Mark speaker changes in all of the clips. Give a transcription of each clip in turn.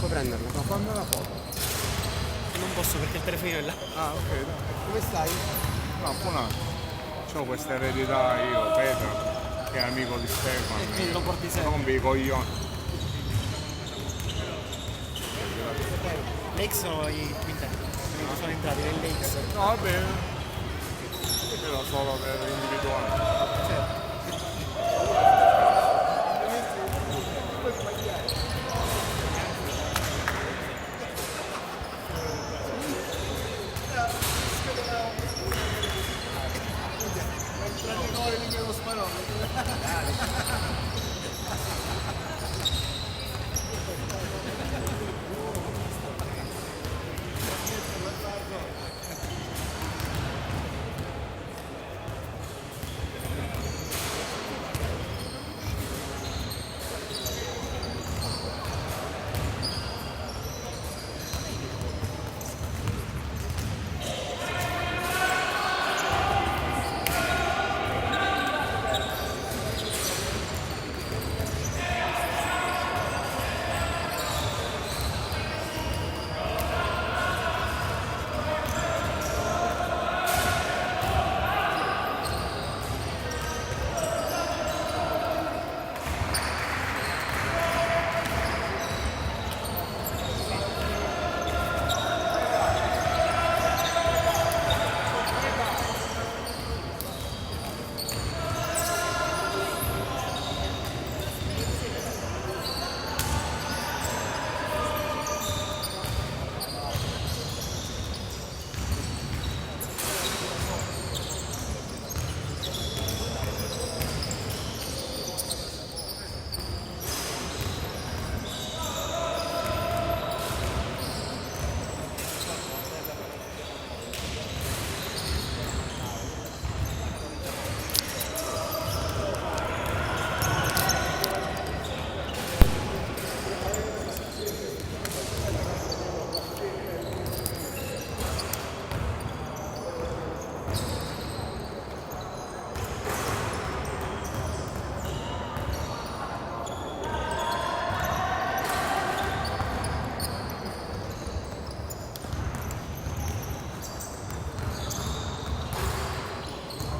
Speaker 1: Puoi prenderlo.
Speaker 2: Ma fammi una foto.
Speaker 1: Non posso perché il telefonino è là.
Speaker 2: Ah, ok, dai.
Speaker 1: Come stai?
Speaker 2: No, buono. C'ho questa eredità io, Petra, che è amico di Stefano.
Speaker 1: E quindi lo porti sempre.
Speaker 2: Rompi i coglioni.
Speaker 1: L'X sono i quintetti. Sono entrati nell'X.
Speaker 2: No, va bene. Però solo per individuare.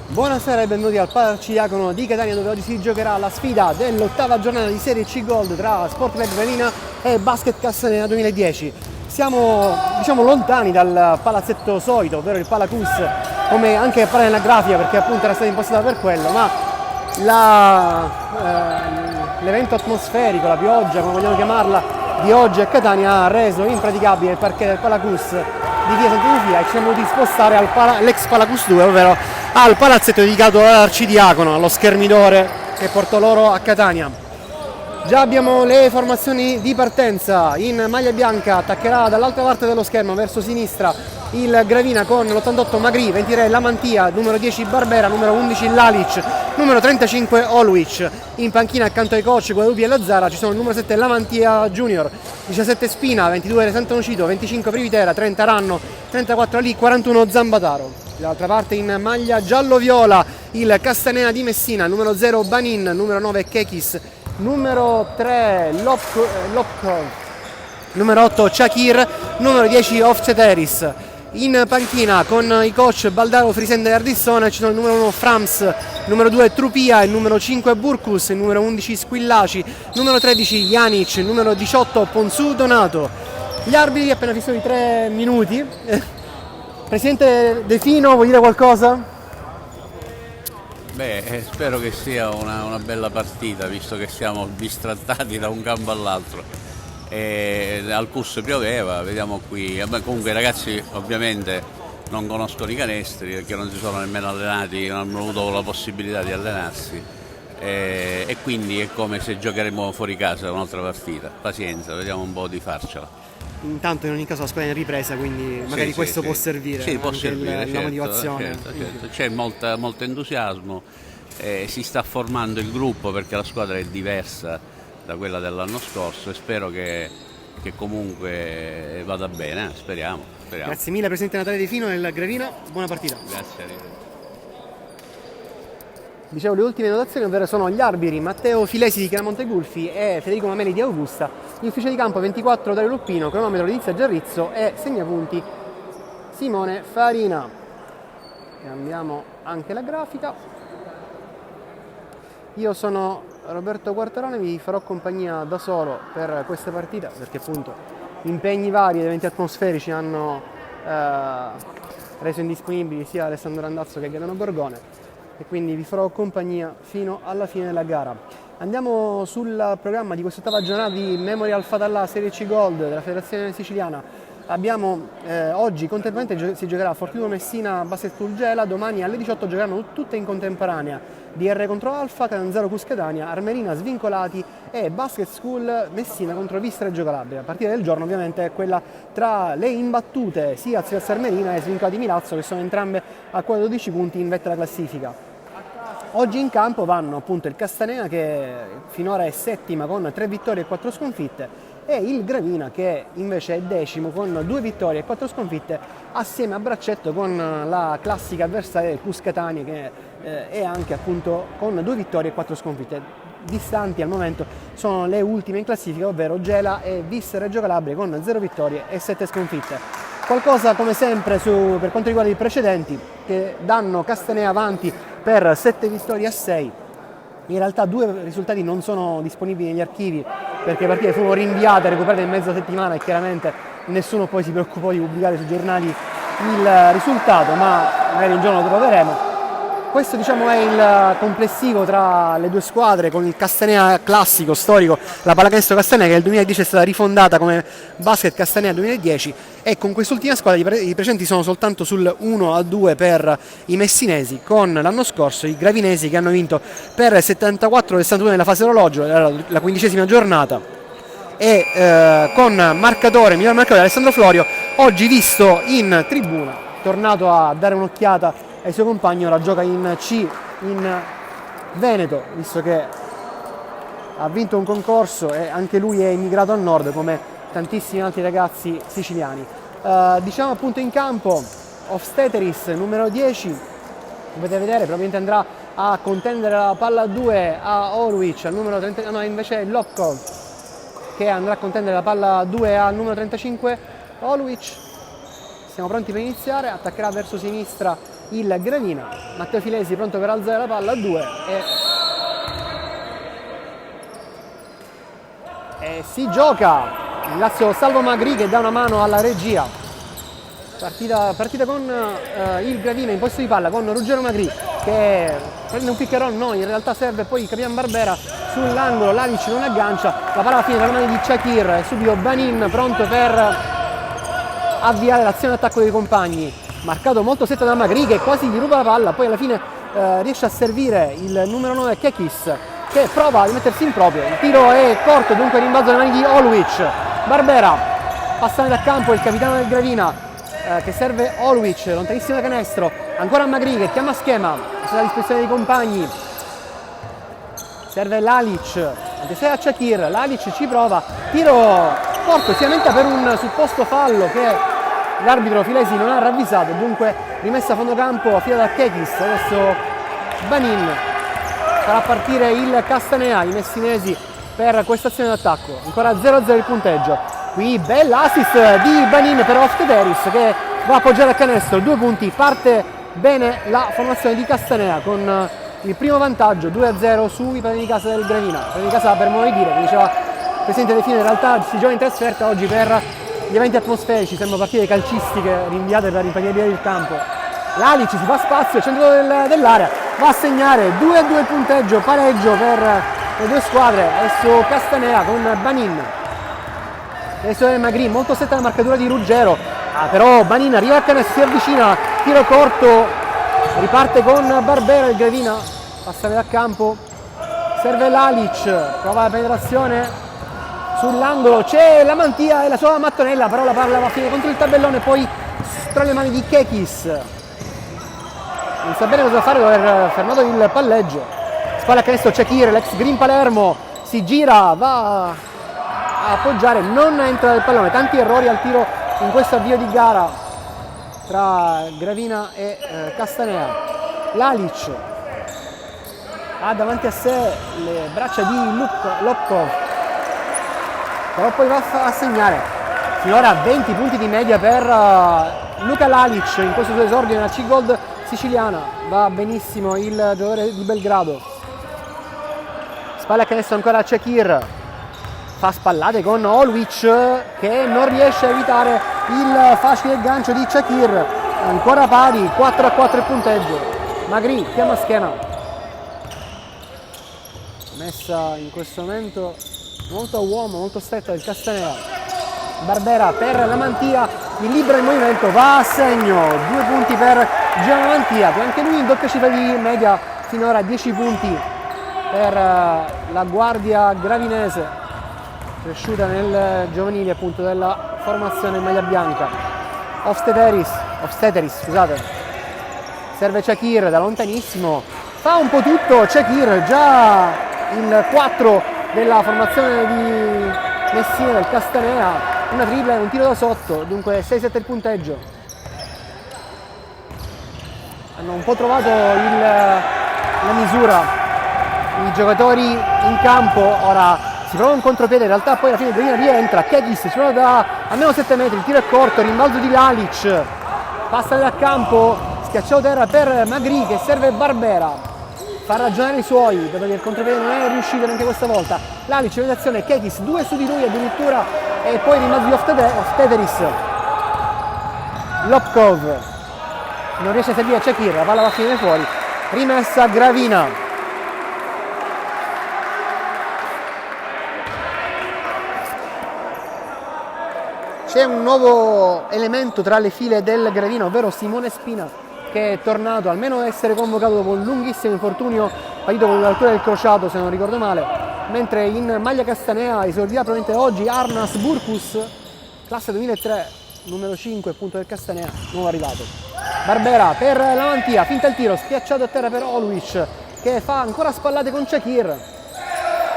Speaker 1: Buonasera e benvenuti al Palarcidiacono di Catania, dove oggi si giocherà la sfida dell'8ª giornata di Serie C Gold tra Sport Club Venina e Basket Castanea 2010. Siamo lontani dal palazzetto solito, ovvero il Palacus, come anche appare nella grafica, perché appunto era stata impostata per quello, ma l'evento atmosferico, la pioggia, come vogliamo chiamarla, di oggi a Catania ha reso impraticabile il parquet del Palacus di via Santa Lucia e ci siamo dovuti spostare all'ex Palacus 2, ovvero al palazzetto dedicato all'Arcidiacono, allo schermidore che portò loro a Catania. Già abbiamo le formazioni di partenza. In maglia bianca attaccherà dall'altra parte dello schermo verso sinistra il Gravina con l'88 Magri, 23 Lamantia, numero 10 Barbera, numero 11 Lalic, numero 35 Olwich. In panchina accanto ai coach Guadalupi e Lazzara ci sono il numero 7 Lamantia Junior, 17 Spina, 22 Sant'Onocito, 25 Privitera, 30 Ranno, 34 Ali, 41 Zambataro. Dall'altra parte in maglia giallo-viola il Castanea di Messina, numero 0 Banin, numero 9 Kekis, numero 3 Lopko, numero 8 Shakir, numero 10 Ofceteris. In panchina con i coach Baldaro, Frisende e Ardissone ci sono il numero 1 Frams, numero 2 Trupia, il numero 5 Burkus, il numero 11 Squillaci, numero 13 Janic, il numero 18 Ponzu Donato. Gli arbitri appena fissato di 3 minuti. Presidente De Fino, vuoi dire qualcosa?
Speaker 3: Beh, spero che sia una bella partita, visto che siamo bistrattati da un campo all'altro. Al CUS pioveva, vediamo qui. Comunque i ragazzi ovviamente non conoscono i canestri perché non si sono nemmeno allenati, non hanno avuto la possibilità di allenarsi. E quindi è come se giocheremo fuori casa un'altra partita. Pazienza, vediamo un po' di farcela.
Speaker 1: Intanto in ogni caso la squadra è in ripresa, quindi magari questo può servire.
Speaker 3: Sì, può
Speaker 1: anche
Speaker 3: servire,
Speaker 1: la
Speaker 3: certo,
Speaker 1: motivazione.
Speaker 3: certo. C'è molto entusiasmo, si sta formando il gruppo perché la squadra è diversa da quella dell'anno scorso e spero che comunque vada bene, speriamo.
Speaker 1: Grazie mille Presidente Natale De Fino nel Gravina, buona partita.
Speaker 3: Grazie a te.
Speaker 1: Dicevo, le ultime notazioni, ovvero sono gli arbitri Matteo Filesi di Chiaramonte Gulfi e Federico Mameli di Augusta, gli uffici di campo 24 Dario Luppino, cronometro Letizia Giarrizzo e segnapunti Simone Farina. Cambiamo anche la grafica. Io sono Roberto Quartarone, vi farò compagnia da solo per questa partita perché appunto impegni vari ed eventi atmosferici hanno reso indisponibili sia Alessandro Randazzo che Gaetano Gorgone e quindi vi farò compagnia fino alla fine della gara. Andiamo sul programma di quest'ottava giornata di Memorial Fatallà Serie C Gold della Federazione Siciliana. Abbiamo oggi contemporaneamente si giocherà Fortitudo Messina Basket Pool Gela, domani alle 18 giocheranno tutte in contemporanea DR contro Alfa, Catanzaro Cuscadania, Armerina Svincolati e Basket School Messina contro Vista Reggio Calabria. La partita del giorno ovviamente è quella tra le imbattute sia Aziaz Armerina e Svincolati Milazzo, che sono entrambe a quota 12 punti in vetta alla classifica. Oggi in campo vanno appunto il Castanea, che finora è settima con 3 vittorie e 4 sconfitte, e il Gravina, che invece è decimo con 2 vittorie e 4 sconfitte, assieme a braccetto con la classica avversaria del Cuscatania, che è anche appunto con 2 vittorie e 4 sconfitte. Distanti al momento sono le ultime in classifica, ovvero Gela e Vis Reggio Calabria con 0 vittorie e 7 sconfitte. Qualcosa come sempre per quanto riguarda i precedenti, che danno Castanea avanti per 7 vittorie a 6. In realtà 2 risultati non sono disponibili negli archivi perché le partite furono rinviate, recuperate in mezza settimana e chiaramente nessuno poi si preoccupò di pubblicare sui giornali il risultato, ma magari un giorno lo troveremo. Questo diciamo è il complessivo tra le due squadre, con il Castanea classico, storico, la pallacanestro Castanea che nel 2010 è stata rifondata come Basket Castanea 2010, e con quest'ultima squadra i precedenti sono soltanto sul 1-2 per i messinesi, con l'anno scorso i gravinesi che hanno vinto per 74-61 nella fase orologio, la 15ª giornata, e con miglior marcatore Alessandro Florio, oggi visto in tribuna, tornato a dare un'occhiata ai suoi compagni. Ora gioca in C in Veneto, visto che ha vinto un concorso e anche lui è immigrato al nord come tantissimi altri ragazzi siciliani. Diciamo appunto in campo Ofsteteris numero 10, potete vedere, probabilmente andrà a contendere la palla 2 a Orwich al numero 30, no, invece è Locco che andrà a contendere la palla 2 al numero 35 Orwich. Siamo pronti per iniziare, attaccherà verso sinistra il Gravina, Matteo Filesi pronto per alzare la palla a 2 e si gioca. Ringrazio Salvo Magri che dà una mano alla regia. Partita con il Gravina in possesso di palla, con Ruggero Magri che prende un pick and roll, no, in realtà serve poi il Capitan Barbera sull'angolo, Lalic non aggancia, la palla fine tra le mani di Shakir e subito Banin pronto per avviare l'azione d'attacco dei compagni, marcato molto stretto da Magri che quasi gli ruba la palla, poi alla fine riesce a servire il numero 9 Kekis che prova a mettersi in proprio, il tiro è corto, dunque rimbalzo alle mani di Olwich. Barbera passa da campo, il capitano del Gravina che serve Olwich, lontanissimo da canestro, ancora Magri che chiama schema, sulla disposizione dei compagni, serve Lalic, anche se a Shakir, Lalic ci prova, tiro corto, si lamenta per un supposto fallo che l'arbitro Filesi non ha ravvisato, dunque rimessa a fondo campo affidata a Kekis. Adesso Banin farà partire il Castanea, i messinesi, per questa azione d'attacco. Ancora 0-0 il punteggio. Qui bella assist di Banin per Ofteteris che va a appoggiare a canestro, 2 punti, parte bene la formazione di Castanea con il primo vantaggio 2-0 sui padroni di casa del Gravina. Padroni di casa per modo di dire, come diceva il presidente De Fine, in realtà si gioca in trasferta oggi per gli eventi atmosferici, sembrano partite calcistiche rinviate per l'impagnabilità del campo. Lalic si fa spazio, centro dell'area, va a segnare 2-2 il punteggio, pareggio per le due squadre. Adesso Castanea con Banin, adesso è Magri, molto stretta la marcatura di Ruggero, però Banin arriva a canestro, si avvicina, tiro corto, riparte con Barbera il Gravina, passa da campo, serve Lalic, prova la penetrazione sull'angolo, c'è la mantia e la sua mattonella, però la palla va a finire contro il tabellone, poi tra le mani di Kekis, non sa bene cosa fare dopo aver fermato il palleggio. Spalla a canestro Shakir, l'ex Green Palermo, si gira, va a appoggiare, non entra nel pallone, tanti errori al tiro in questo avvio di gara tra Gravina e Castanea. Lalic ha davanti a sé le braccia di Lopkov, però poi va a segnare. Finora 20 punti di media per Luka Lalic in questo suo esordio nella C-Gold siciliana. Va benissimo il giocatore di Belgrado. Spalla a canestro ancora a Çakır, fa spallate con Oluic che non riesce a evitare il facile gancio di Çakır. Ancora pari, 4-4 il punteggio. Magri chiama schema, messa in questo momento molto a uomo, molto stretta del Castanea. Barbera per la Mantia, il libero in movimento, va a segno, 2 punti per Giovanni Mantia, che anche lui in doppia cifra di media, finora 10 punti per la guardia gravinese, cresciuta nel giovanile appunto della formazione in maglia bianca. Ofsteteris, scusate, serve Çakır da lontanissimo, fa un po' tutto Çakır, già il 4 della formazione di Messina del Castanea, una tripla e un tiro da sotto, dunque 6-7 il punteggio. Hanno un po' trovato la misura i giocatori in campo. Ora si prova un contropiede, in realtà poi alla fine Gravina rientra, Kekis si prova da almeno 7 metri, il tiro è corto, rimbalzo di Lalic, passa da campo, schiacciato terra per Magri che serve Barbera, fa ragionare i suoi, dopo che il contropiede non è riuscito neanche questa volta. Lalic in azione, Kekis 2 su di lui addirittura, e poi rimbalzo di Ofteteris. Lopkov non riesce a servire a Çakır, la palla va a finire fuori, rimessa a Gravina. C'è un nuovo elemento tra le file del Gravina, ovvero Simone Spina, che è tornato almeno a essere convocato dopo un lunghissimo infortunio patito con l'altura del crociato, se non ricordo male, mentre in maglia castanea esordirà probabilmente oggi Arnas Burkus, classe 2003, numero 5 appunto del Castanea, nuovo arrivato. Barbera per la Mantia, finta il tiro, schiacciato a terra per Oluic che fa ancora spallate con Çakır,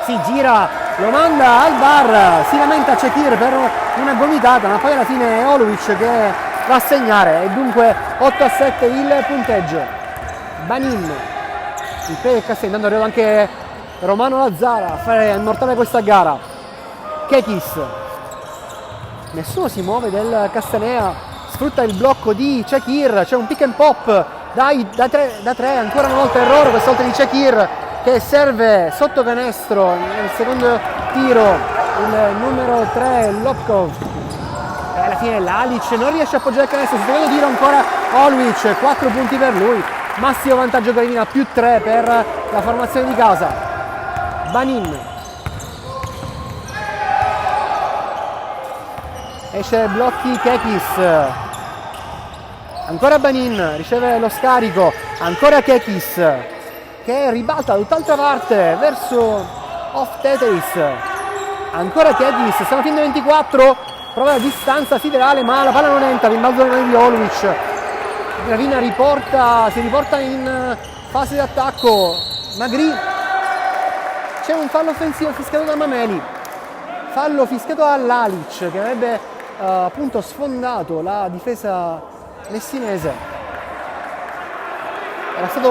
Speaker 1: si gira, lo manda al bar, si lamenta Çakır per una gomitata, ma poi alla fine è Oluic che va a segnare e dunque 8-7 il punteggio. Banin, il play del Castanea, intanto è arrivato anche Romano Lazzara a fare immortale questa gara. Kekis, nessuno si muove del Castanea, sfrutta il blocco di Çakır, c'è un pick and pop da 3, ancora una volta errore, questa volta di Çakır che serve sotto canestro nel secondo tiro il numero 3 Lopkov, e alla fine Lalic non riesce a appoggiare il canestro, sul secondo tiro ancora Oluic, 4 punti per lui, massimo vantaggio Gravina, più 3 per la formazione di casa. Banin, esce blocchi Kekis, ancora Banin, riceve lo scarico, ancora Kekis che ribalta da tutt'altra parte verso Ofteteris, ancora Kekis, stiamo finendo 24, prova la distanza siderale ma la palla non entra, rimbalzo alle mani di Oluic. Gravina si riporta in fase di attacco. Magri, c'è un fallo offensivo fischiato da Mameli, fallo fischiato a Lalic che avrebbe appunto sfondato la difesa messinese. Era stato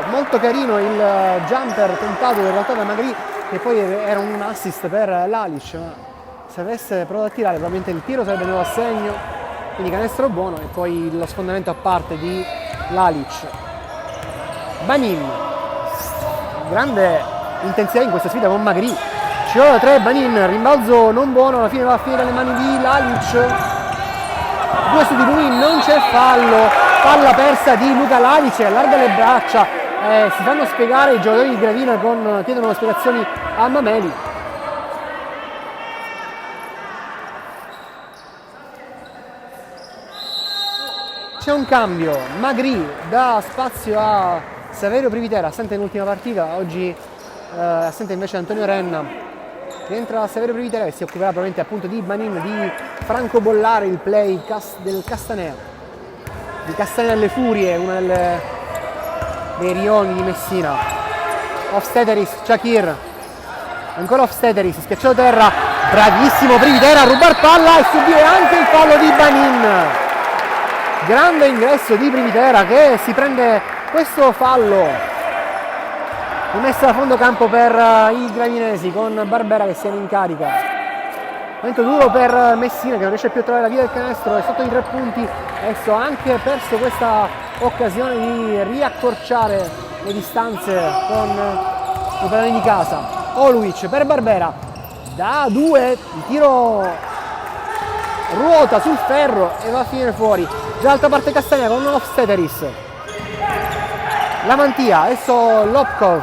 Speaker 1: molto carino il jumper tentato in realtà da Magri, che poi era un assist per Lalic, ma se avesse provato a tirare probabilmente il tiro sarebbe andato a segno, quindi canestro buono e poi lo sfondamento a parte di Lalic. Banin, grande intensità in questa sfida con Magri, ci vuole 3 Banin, rimbalzo non buono, alla fine va a finire alle mani di Lalic, 2 su di lui, non c'è fallo, palla persa di Luka Lalic, allarga le braccia, si fanno spiegare i giocatori di Gravina, chiedono spiegazioni a Mameli. C'è un cambio, Magri dà spazio a Saverio Privitera, assente nell'ultima partita, oggi assente invece Antonio Renna. Rientra Saverio Privitera che si occuperà probabilmente appunto di Banin, di francobollare il play del Castanea, di Castanea alle Furie, uno dei rioni di Messina. Ofteteris, Çakır, ancora Ofteteris, schiacciato terra, bravissimo Privitera a rubar palla e subire anche il fallo di Banin. Grande ingresso di Privitera che si prende questo fallo rimessa a fondo campo per i gravinesi con Barbera che siamo in carica. Momento duro per Messina che non riesce più a trovare la via del canestro, è sotto i 3 punti, adesso ha anche perso questa occasione di riaccorciare le distanze con i padroni di casa. Oluic per Barbera, da 2, il tiro ruota sul ferro e va a finire fuori. Già altra parte Castanea con Hofsteteris. La Mantia, adesso Lopkov.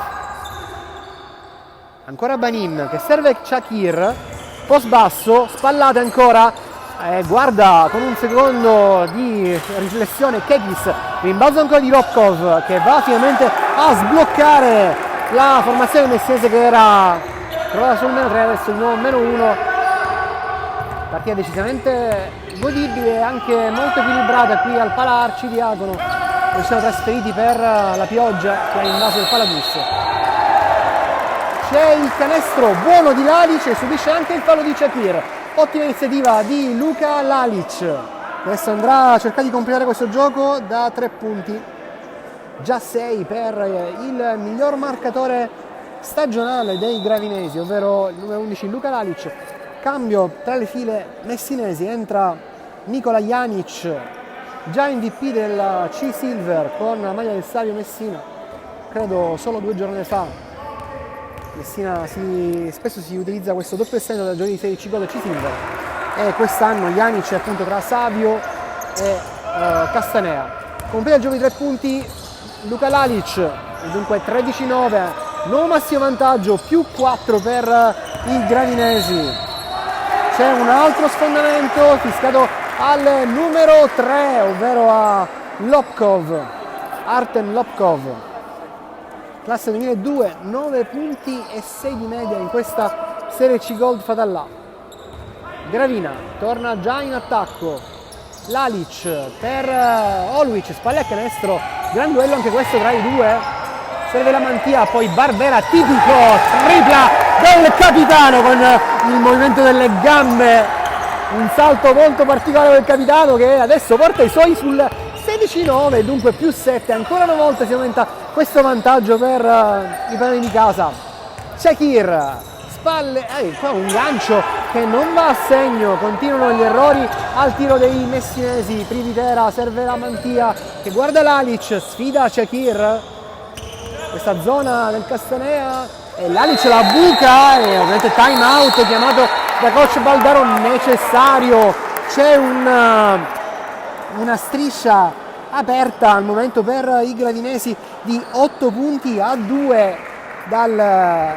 Speaker 1: Ancora Banin che serve Shakir. Post basso, spallate ancora. Guarda con un secondo di riflessione Kekis. Rimbalzo ancora di Lopkov che va finalmente a sbloccare la formazione messinese che era provata sul meno 3, adesso il nuovo meno 1. Partita decisamente godibile e anche molto equilibrata qui al Pala Arcidiacono, dove siamo trasferiti per la pioggia che ha invaso il Palabus. C'è il canestro buono di Lalic e subisce anche il fallo di Shakir. Ottima iniziativa di Luka Lalic. Adesso andrà a cercare di completare questo gioco da 3 punti. Già 6 per il miglior marcatore stagionale dei gravinesi, ovvero il numero 11 Luka Lalic. Cambio tra le file messinesi, entra Nikola Janic, già MVP del C-Silver con la maglia del Savio Messina, credo solo 2 giorni fa. Messina spesso si utilizza questo doppio segno da giochi di serie C Gold e C-Silver e quest'anno Janic è appunto tra Savio e Castanea. Completa il gioco di 3 punti Luka Lalic, dunque 13-9, nuovo massimo vantaggio, più 4 per i gravinesi. C'è un altro sfondamento fiscato al numero 3, ovvero a Lopkov, Artem Lopkov, classe 2002, 9 punti e 6 di media in questa Serie C Gold Fatallà. Gravina torna già in attacco, Lalic per Oluic, spalle a canestro, gran duello anche questo tra i due, serve la Mantia, poi Barbera, tipico tripla del capitano con il movimento delle gambe, un salto molto particolare del capitano che adesso porta i suoi sul 16-9, dunque più 7, ancora una volta si aumenta questo vantaggio per i padroni di casa. Shakir, spalle, qua un gancio che non va a segno, continuano gli errori al tiro dei messinesi, Privitera, serve la Mantia che guarda Lalic, sfida Shakir, questa zona del Castanea e Lalic la buca e ovviamente time out chiamato da coach Baldaro necessario. C'è una striscia aperta al momento per i gravinesi di 8 punti a 2 dal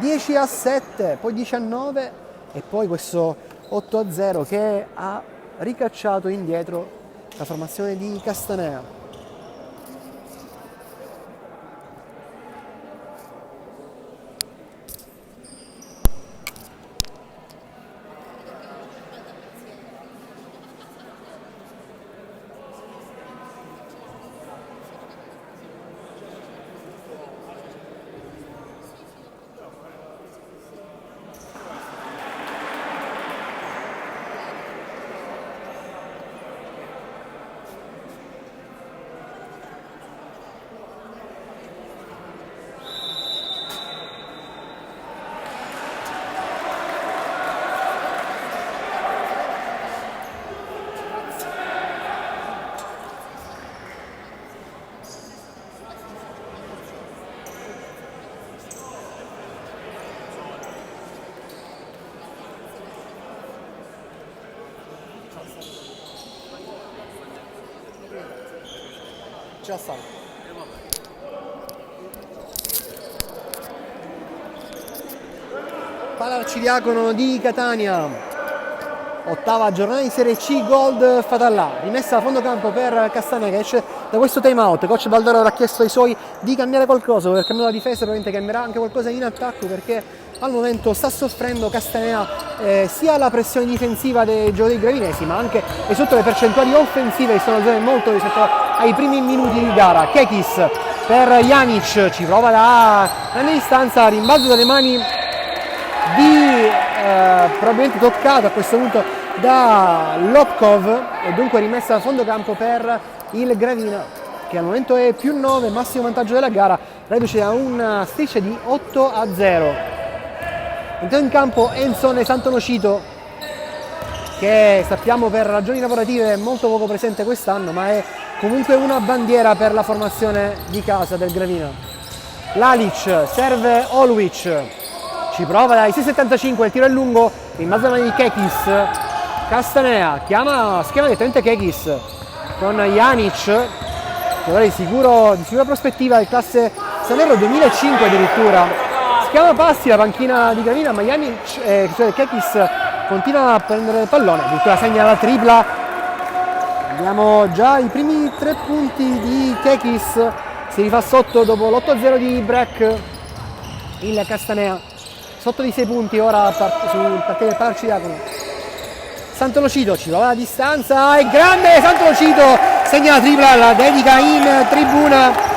Speaker 1: 10-7, poi 19 e poi questo 8-0 che ha ricacciato indietro la formazione di Castanea. Già sta. Pala Arcidiacono di Catania, ottava giornata di Serie C Gold Fatallà, rimessa a fondo campo per Castanea che esce da questo time out. Coach Baldoro ha chiesto ai suoi di cambiare qualcosa, per cambiare la difesa, probabilmente cambierà anche qualcosa in attacco perché al momento sta soffrendo Castanea sia la pressione difensiva dei giocatori gravinesi ma anche e sotto le percentuali offensive che sono alzate molto rispetto ai primi minuti di gara. Kekis per Janic, ci prova da grande distanza, rimbalzo dalle mani di probabilmente toccato a questo punto da Lopkov e dunque rimessa a fondo campo per il Gravina che al momento è più 9, massimo vantaggio della gara reduce da una striscia di 8-0. Entrò in campo Enzone Santonocito, che sappiamo per ragioni lavorative è molto poco presente quest'anno, ma è comunque una bandiera per la formazione di casa del Gravina. Lalic serve Oluic, ci prova dai 6,75, il tiro è lungo, in mezzo alla mano di Kekis. Castanea chiama schema direttamente Kekis con Janic, giocatore di sicura prospettiva del classe Sanero 2005 addirittura. Schiama passi la panchina di Gravina, ma Kekis continua a prendere il pallone, addirittura segna la tripla. Abbiamo già i primi 3 punti di Kekis, si rifà sotto dopo l'8-0 di Breck il Castanea, sotto di 6 punti ora sul partito del Parcidiacono. Santonocito ci prova la distanza, è grande Santonocito, segna la tripla, la dedica in tribuna.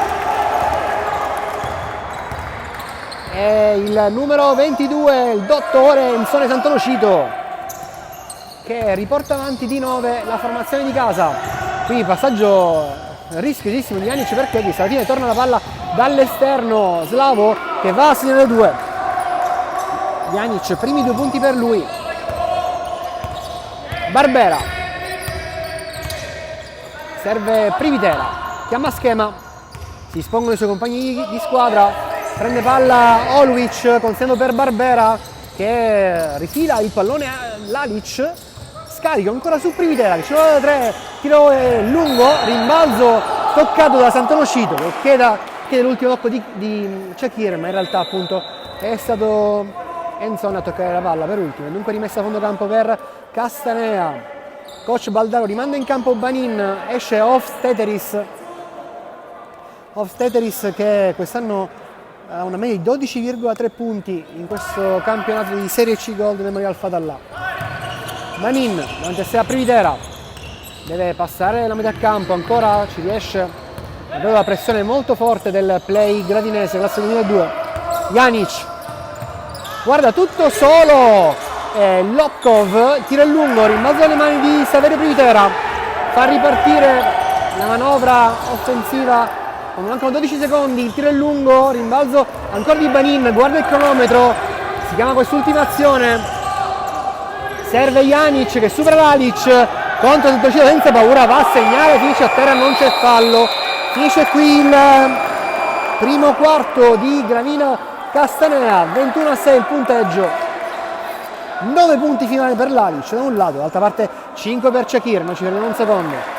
Speaker 1: È il numero 22, il dottore Enzone Santonocito, che riporta avanti di 9 la formazione di casa. Quindi passaggio rischiosissimo di Janic per Kekis, alla fine torna la palla dall'esterno Slavo che va a segnare 2. Janic, primi 2 punti per lui. Barbera serve Privitera, chiama schema, si espongono i suoi compagni di squadra, prende palla Oluic, consegno per Barbera che rifila il pallone a Lalic, scarica ancora su Privitera che ci va da 3, tiro lungo, rimbalzo toccato da Santonocito che chiede l'ultimo tocco di Shakir, ma in realtà appunto è stato Enzone a toccare la palla per ultimo, dunque rimessa a fondo campo per Castanea. Coach Baldaro rimanda in campo Banin, esce Hofsteteris che quest'anno ha una media di 12,3 punti in questo campionato di Serie C Gold Memorial Fatallà. Banin davanti a sé a Privitera, deve passare la metà campo, ancora ci riesce, aveva la pressione molto forte del play gravinese classe 2002. Janic guarda tutto solo, Lopkov, tiro lungo, rimbalzo alle mani di Saverio Privitera, fa ripartire la manovra offensiva con mancano 12 secondi, il tiro è lungo, rimbalzo ancora di Banin, guarda il cronometro, si chiama quest'ultima azione, serve Janic che supera Lalic, contro Santonocito senza paura, va a segnare, finisce a terra, non c'è fallo, finisce qui il primo quarto di Gravina Castanea, 21-6 il punteggio. 9 punti finali per Lalic da un lato, dall'altra parte 5 per Shakir, non ci perdiamo un secondo.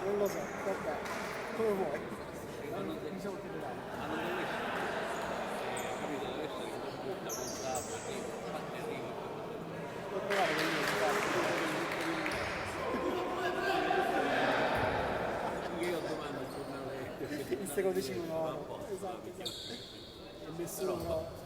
Speaker 4: Non lo so, guarda, come vuoi. Mi siamo integrati. Puoi provare con io domani il secondo decimo no. Esatto. E nessuno no.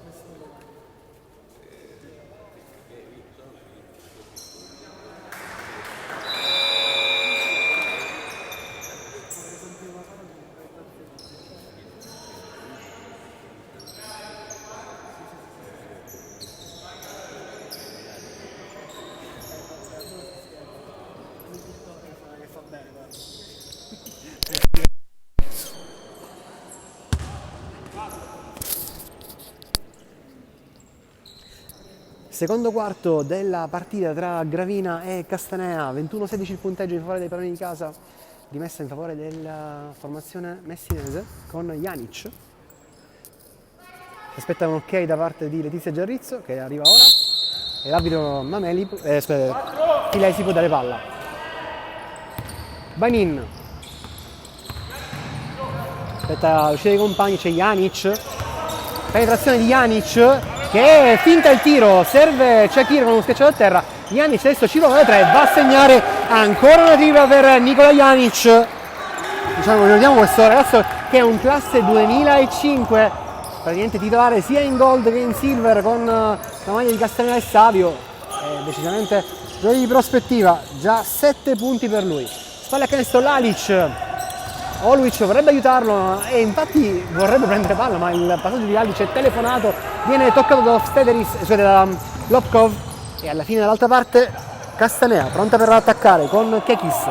Speaker 1: Secondo quarto della partita tra Gravina e Castanea, 21-16 il punteggio in favore dei padroni di casa, rimessa in favore della formazione messinese con Janic aspetta un ok da parte di Letizia Giarrizzo che arriva ora e l'arbitro Mameli, Filesi può dare palla. Banin, aspetta l'uscita dei compagni, c'è Janic, penetrazione di Janic che finta il tiro, serve Shakir con uno schiacciato a terra, Janic adesso ci prova da 3, va a segnare ancora una tripla per Nikola Janic. Diciamo, ricordiamo questo ragazzo che è un classe 2005, praticamente titolare sia in gold che in silver con la maglia di Castanea e Savio, decisamente giochi di prospettiva, già 7 punti per lui. Spalle a canestro Lalic, Oluic vorrebbe aiutarlo e infatti vorrebbe prendere palla, ma il passaggio di Lalic è telefonato, viene toccato da Lopkov e alla fine dall'altra parte Castanea pronta per attaccare con Kekis.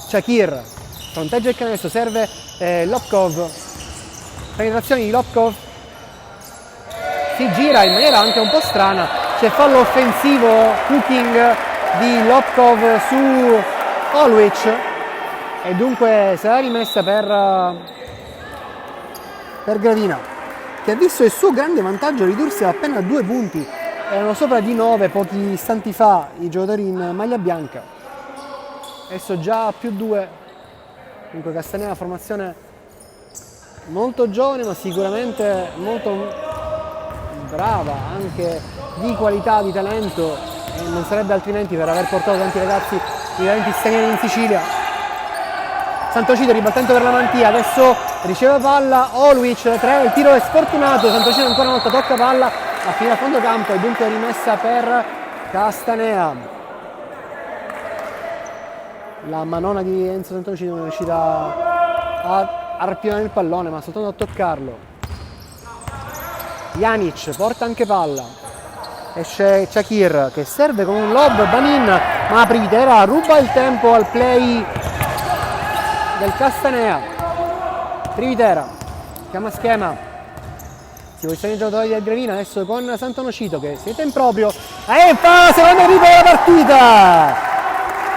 Speaker 1: Shakir fronteggia il canestro, serve Lopkov, penetrazione di Lopkov, si gira in maniera anche un po' strana, c'è fallo offensivo, hooking di Lopkov su Oluic e dunque sarà rimessa per Gravina, che ha visto il suo grande vantaggio ridursi a appena 2 punti, erano sopra di 9 pochi istanti fa i giocatori in maglia bianca, adesso già a più 2, dunque Castanea formazione molto giovane ma sicuramente molto brava, anche di qualità, di talento, e non sarebbe altrimenti per aver portato tanti ragazzi di talenti stranieri in Sicilia. Sant'Ocito ribattente per la Mantia, adesso riceve palla, Oluic 3, il tiro è sfortunato, Sant'Ocito ancora una volta tocca palla, a fine a fondo campo e dunque rimessa per Castanea. La manona di Enzo Sant'Ocito non è riuscita a arpionare il pallone ma soltanto a toccarlo. Janic porta anche palla, esce Shakir che serve con un lob, Banin, ma Privitera ruba il tempo al play del Castanea. Privitera chiama schema, si posiziona i giocatori del Gravina adesso con Sant'Onofrio che siete in proprio e fa la seconda tripla della partita,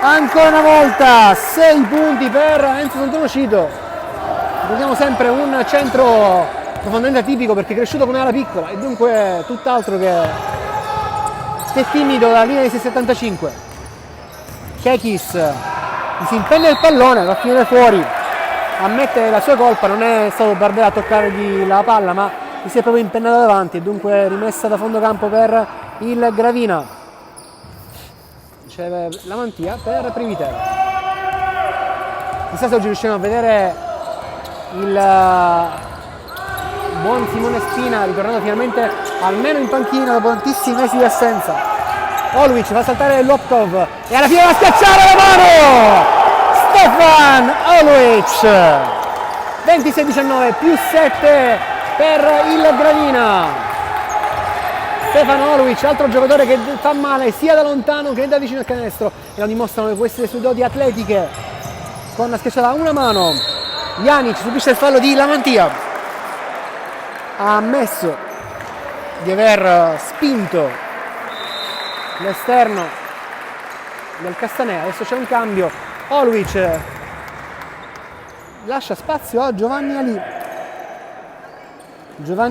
Speaker 1: ancora una volta 6 punti per Enzo Sant'Onofrio. Vediamo sempre un centro profondamente atipico perché è cresciuto come ala piccola e dunque tutt'altro che timido dalla linea di 75. Kekis si impegna il pallone, va a finire fuori, ammette la sua colpa, non è stato Barbera a toccargli la palla ma si è proprio impennato davanti e dunque rimessa da fondo campo per il Gravina. Riceve la Mantia per Privitera. Chissà se oggi riusciamo a vedere il buon Simone Spina ritornato finalmente almeno in panchina dopo tantissimi mesi di assenza. Oluic fa saltare Lopkov e alla fine va a schiacciare la mano Stefan Oluic, 26-19 più 7 per il Gravina. Stefan Oluic, altro giocatore che fa male sia da lontano che da vicino al canestro e lo dimostrano queste sue doti atletiche con una schiacciata a una mano. Janic subisce il fallo di Lamantia, ha ammesso di aver spinto l'esterno del Castanea, adesso c'è un cambio, Oluic lascia spazio a Giovanni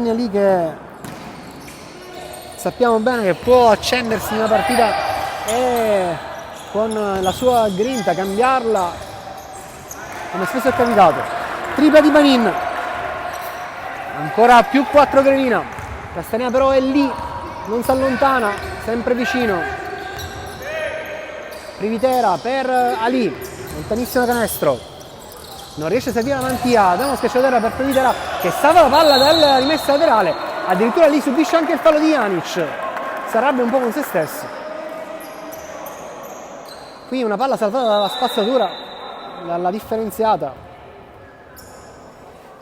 Speaker 1: Ali che sappiamo bene che può accendersi nella partita e con la sua grinta cambiarla come spesso è capitato. Tripla di Banin, ancora più 4 Gravina, Castanea però è lì, non si allontana, sempre vicino. Privitera per Ali, lontanissimo canestro, non riesce a servire la Mantia, da uno schiacciatore per Privitera che salva la palla dalla rimessa laterale, addirittura lì subisce anche il fallo di Janic, si arrabbia un po' con se stesso. Qui una palla salvata dalla spazzatura, dalla differenziata.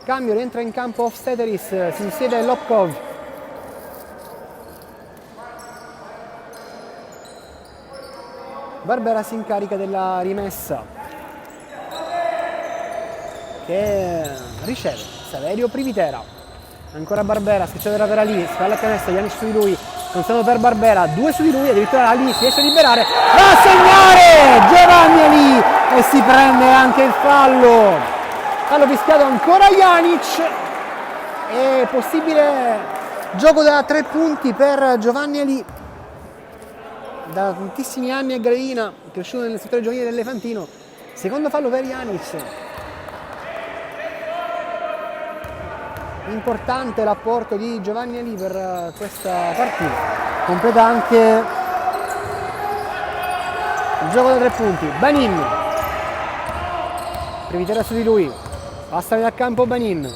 Speaker 1: Cambio, rientra in campo Hofsteteris, si insiede Lopkov. Barbera si incarica della rimessa che riceve Saverio Privitera, ancora Barbera, schiacciatore per Ali, spalla a canestro, Janic su di lui, consigliato per Barbera, 2 su di lui, addirittura Ali si riesce a liberare, va a segnare Giovanni Ali e si prende anche il fallo fischiato ancora Janic È possibile gioco da 3 punti per Giovanni Ali, da tantissimi anni a Gravina, cresciuto nel settore giovanile dell'Elefantino. Secondo fallo per Janic. Importante l'apporto di Giovanni Ali per questa partita. Completa anche il gioco da 3 punti. Banin. Previtera su di lui. Passa nel campo Banin.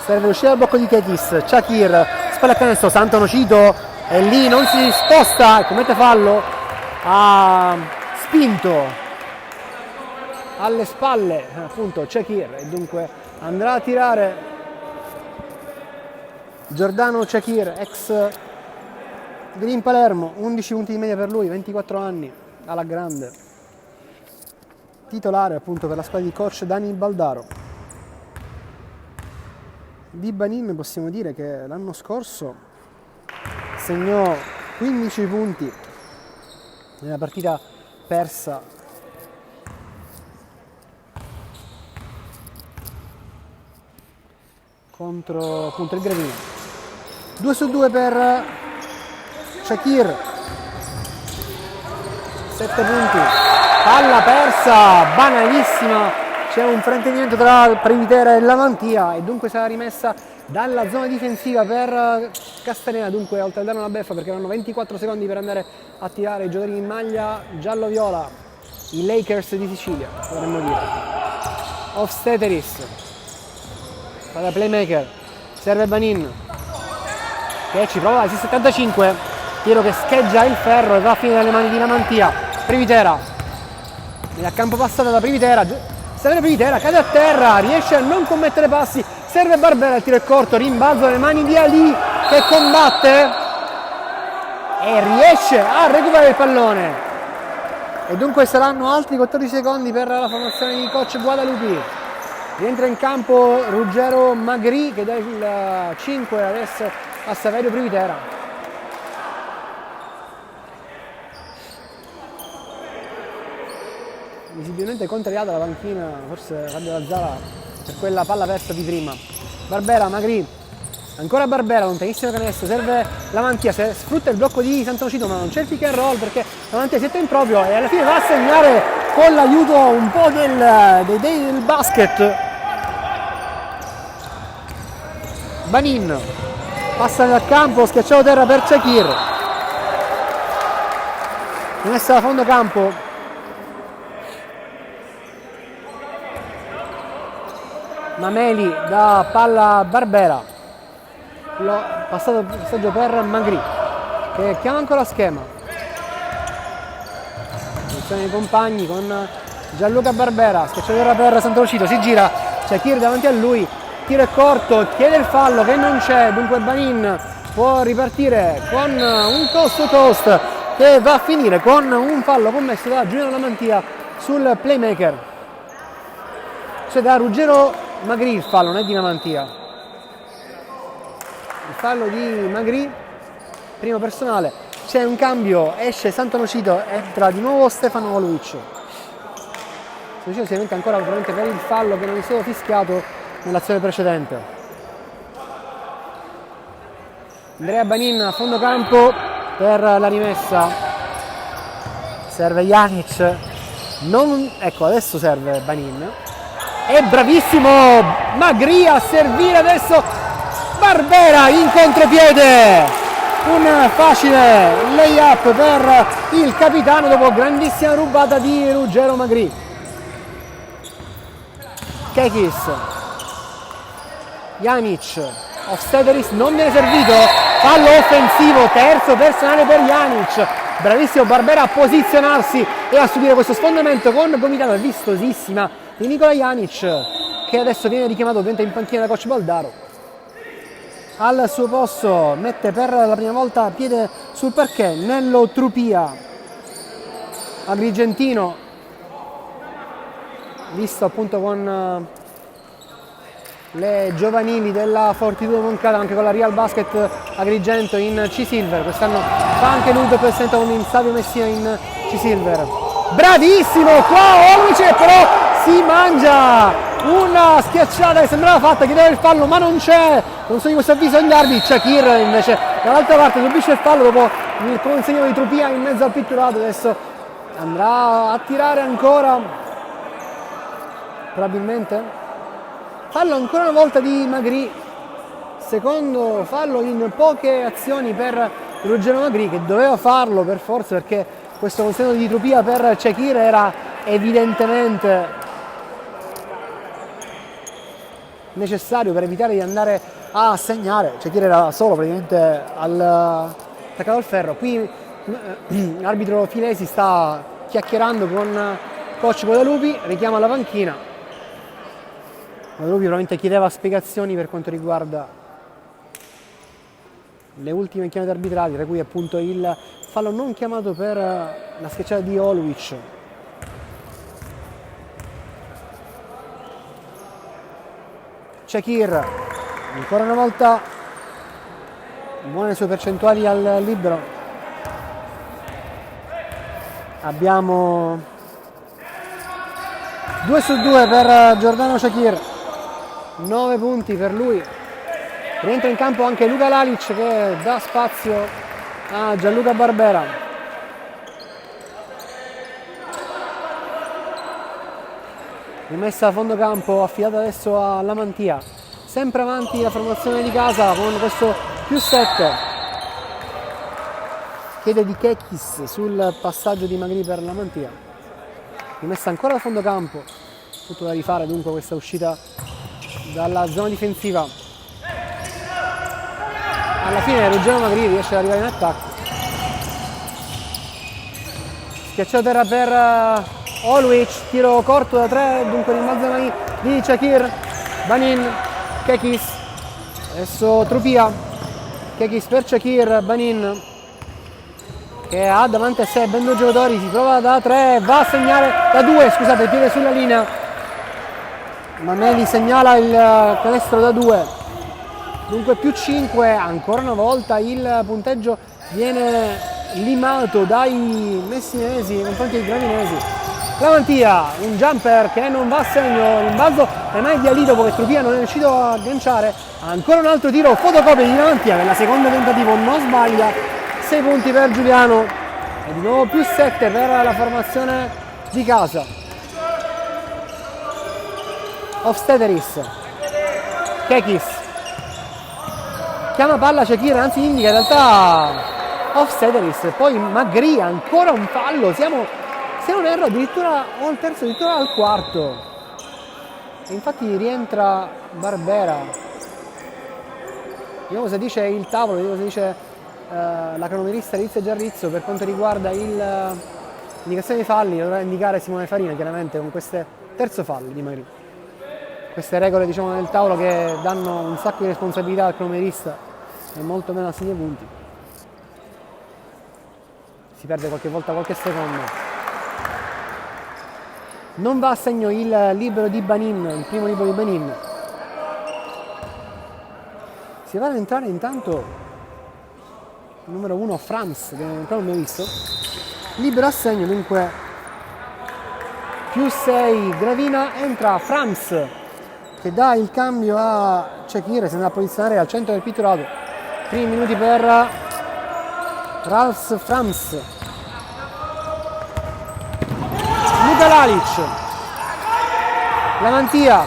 Speaker 1: Serve uscire dal blocco di Kekis. Shakir. Spalla a canestro. Santo Nocito. E lì non si sposta. Commette fallo. Ha spinto alle spalle appunto Shakir. E dunque andrà a tirare Giordano Shakir, ex Green Palermo. 11 punti di media per lui, 24 anni, alla grande. Titolare appunto per la squadra di coach Dani Baldaro. Di Banin possiamo dire che l'anno scorso segnò 15 punti nella partita persa contro appunto il Gravina. 2 su 2 per Shakir, 7 punti, palla persa, banalissima, c'è un fraintendimento tra Previtera e Lamantia e dunque sarà rimessa dalla zona difensiva per Castanea. Dunque oltre a dare una beffa, perché avranno 24 secondi per andare a tirare i giocatori in maglia giallo-viola, i Lakers di Sicilia potremmo dire. Hofsteteris fa da playmaker, serve Banin che ci prova da 75, tiro che scheggia il ferro e va a finire dalle mani di Lamantia. Previtera nel campo passato da Previtera, serve Previtera, cade a terra, riesce a non commettere passi, serve Barbera, il tiro è corto, rimbalzo alle mani di Ali che combatte e riesce a recuperare il pallone e dunque saranno altri 14 secondi per la formazione di coach Guadalupi. Rientra in campo Ruggero Magri che dà il 5 adesso a Saverio Previtera. Visibilmente contrariata la panchina, forse Fabio Lazzara, per quella palla persa di prima. Barbera, Magri, ancora Barbera, lontanissimo canestro, serve Lamantia, sfrutta il blocco di Sant'Onofrio, ma non c'è il pick and roll perché Lamantia si è in proprio e alla fine va a segnare con l'aiuto un po' del basket. Banin passa nel campo, schiacciato terra per Shakir, rimessa da fondo campo. Mameli da palla Barbera, passaggio per Magri che chiama ancora schema, attenzione ai compagni con Gianluca Barbera, schiacciato terra per Sant'Onofrio, si gira Shakir davanti a lui, tiro è corto, chiede il fallo che non c'è, dunque Banin può ripartire con un coast to coast che va a finire con un fallo commesso da Giuliano Lamantia sul playmaker, cioè da Ruggero Magri il fallo, non è di Lamantia, il fallo di Magri, primo personale. C'è un cambio, esce Sant'Onofrio, entra di nuovo Stefano Oluic. Si diventa ancora probabilmente per il fallo che non è stato fischiato nell'azione precedente. Andrea Banin a fondo campo per la rimessa, serve Janic, ecco adesso serve Banin, è bravissimo Magri a servire adesso Barbera in contropiede, un facile lay-up per il capitano dopo grandissima rubata di Ruggero Magri. Kekis, Janic, Hofsteteris non viene servito, fallo offensivo, terzo personale per Janic, bravissimo Barbera a posizionarsi e a subire questo sfondamento con gomitata vistosissima di Nikola Janic che adesso viene richiamato ovviamente in panchina da coach Baldaro. Al suo posto mette per la prima volta piede sul parquet Nello Trupia, agrigentino, visto appunto con le giovanili della Fortitudo Moncada, anche con la Real Basket Agrigento in C-Silver. Quest'anno fa anche lui doppio presenta con il Savio Messina in C-Silver. Bravissimo qua Oluic, però si mangia una schiacciata che sembrava fatta, chiedeva il fallo ma non c'è, non so di questo avviso agli arbitri. Shakir invece dall'altra parte subisce il fallo dopo il consegno di Trupia in mezzo al pitturato. Adesso andrà a tirare ancora, probabilmente fallo ancora una volta di Magri, secondo fallo in poche azioni per Ruggero Magri, che doveva farlo per forza perché questo consegno di Trupia per Shakir era evidentemente necessario per evitare di andare a segnare. Shakir era solo praticamente attaccato al ferro. Qui l'arbitro Filesi sta chiacchierando con coach Guadalupi, richiama la panchina. Guadalupi probabilmente chiedeva spiegazioni per quanto riguarda le ultime chiamate arbitrali, tra cui appunto il fallo non chiamato per la schiacciata di Oluic. Shakir ancora una volta buone le sue percentuali al libero. Abbiamo 2 su 2 per Giordano Shakir, 9 punti per lui. Rientra in campo anche Luka Lalic che dà spazio a Gianluca Barbera. Rimessa a fondo campo affidata adesso a Lamantia, sempre avanti la formazione di casa con questo +7. Chiede di Kekis sul passaggio di Magri per Lamantia. Rimessa ancora a fondo campo, tutto da rifare dunque questa uscita dalla zona difensiva. Alla fine Ruggero Magri riesce ad arrivare in attacco. Schiacciato terra per Oluic, tiro corto da 3, dunque rimbalza di Shakir, Banin, Kekis, adesso Trupia, Kekis per Shakir, Banin che ha davanti a sé ben 2 giocatori, si prova da 3, va a segnare da 2, scusate, piede sulla linea, Mameli segnala il canestro da 2, dunque +5, ancora una volta il punteggio viene limato dai messinesi nei confronti dei gravinesi. Lamantia, un jumper che non va a segno, rimbalzo e mai di Ali dopo che Trupia non è riuscito a agganciare. Ancora un altro tiro, fotocopia di Lamantia che la seconda tentativo non sbaglia, 6 punti per Giuliano e di nuovo +7 per la formazione di casa. Hofstadteris, Kekis, chiama palla Shakir, anzi indica in realtà Hofstadteris, poi Magri, ancora un fallo, se non erro addirittura o al terzo, addirittura al quarto. E infatti rientra Barbera. Vediamo cosa dice il tavolo, vediamo cosa dice la cronometrista Rizia Giarrizzo per quanto riguarda l'indicazione dei falli. Dovrà indicare Simone Farina chiaramente con queste terzo fallo di Magri. Queste regole diciamo del tavolo che danno un sacco di responsabilità al cronometrista e molto meno a segno punti. Si perde qualche volta qualche secondo. Non va a segno il libero di Banin, il primo libero di Banin. Si va ad entrare intanto il numero 1 Frams, che ancora non abbiamo visto. Libero a segno, dunque +6 Gravina, entra Frams che dà il cambio a Shakir, si andrà a posizionare al centro del pitturato. Primi minuti per Ralf Frams. Luka Lalic, Lamantia,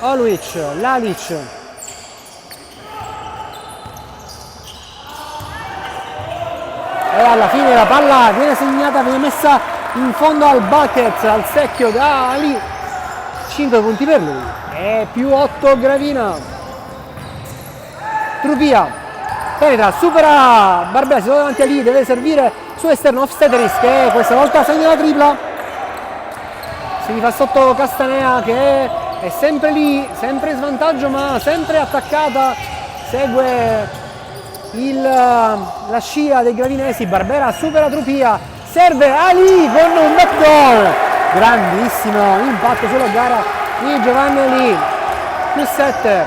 Speaker 1: Oluic, Lalic, e alla fine la palla viene segnata, viene messa in fondo al bucket, al secchio da Ali, 5 punti per lui e +8 Gravina. Trupia penetra, supera Barbera, si trova davanti a lì, deve servire su esterno Hofstadteris che questa volta segna la tripla, si rifà sotto Castanea che è sempre lì, sempre in svantaggio ma sempre attaccata, segue la scia dei gravinesi. Barbera supera Trupia, serve Ali con un backdoor, grandissimo impatto sulla gara di Giovanni Ali. +7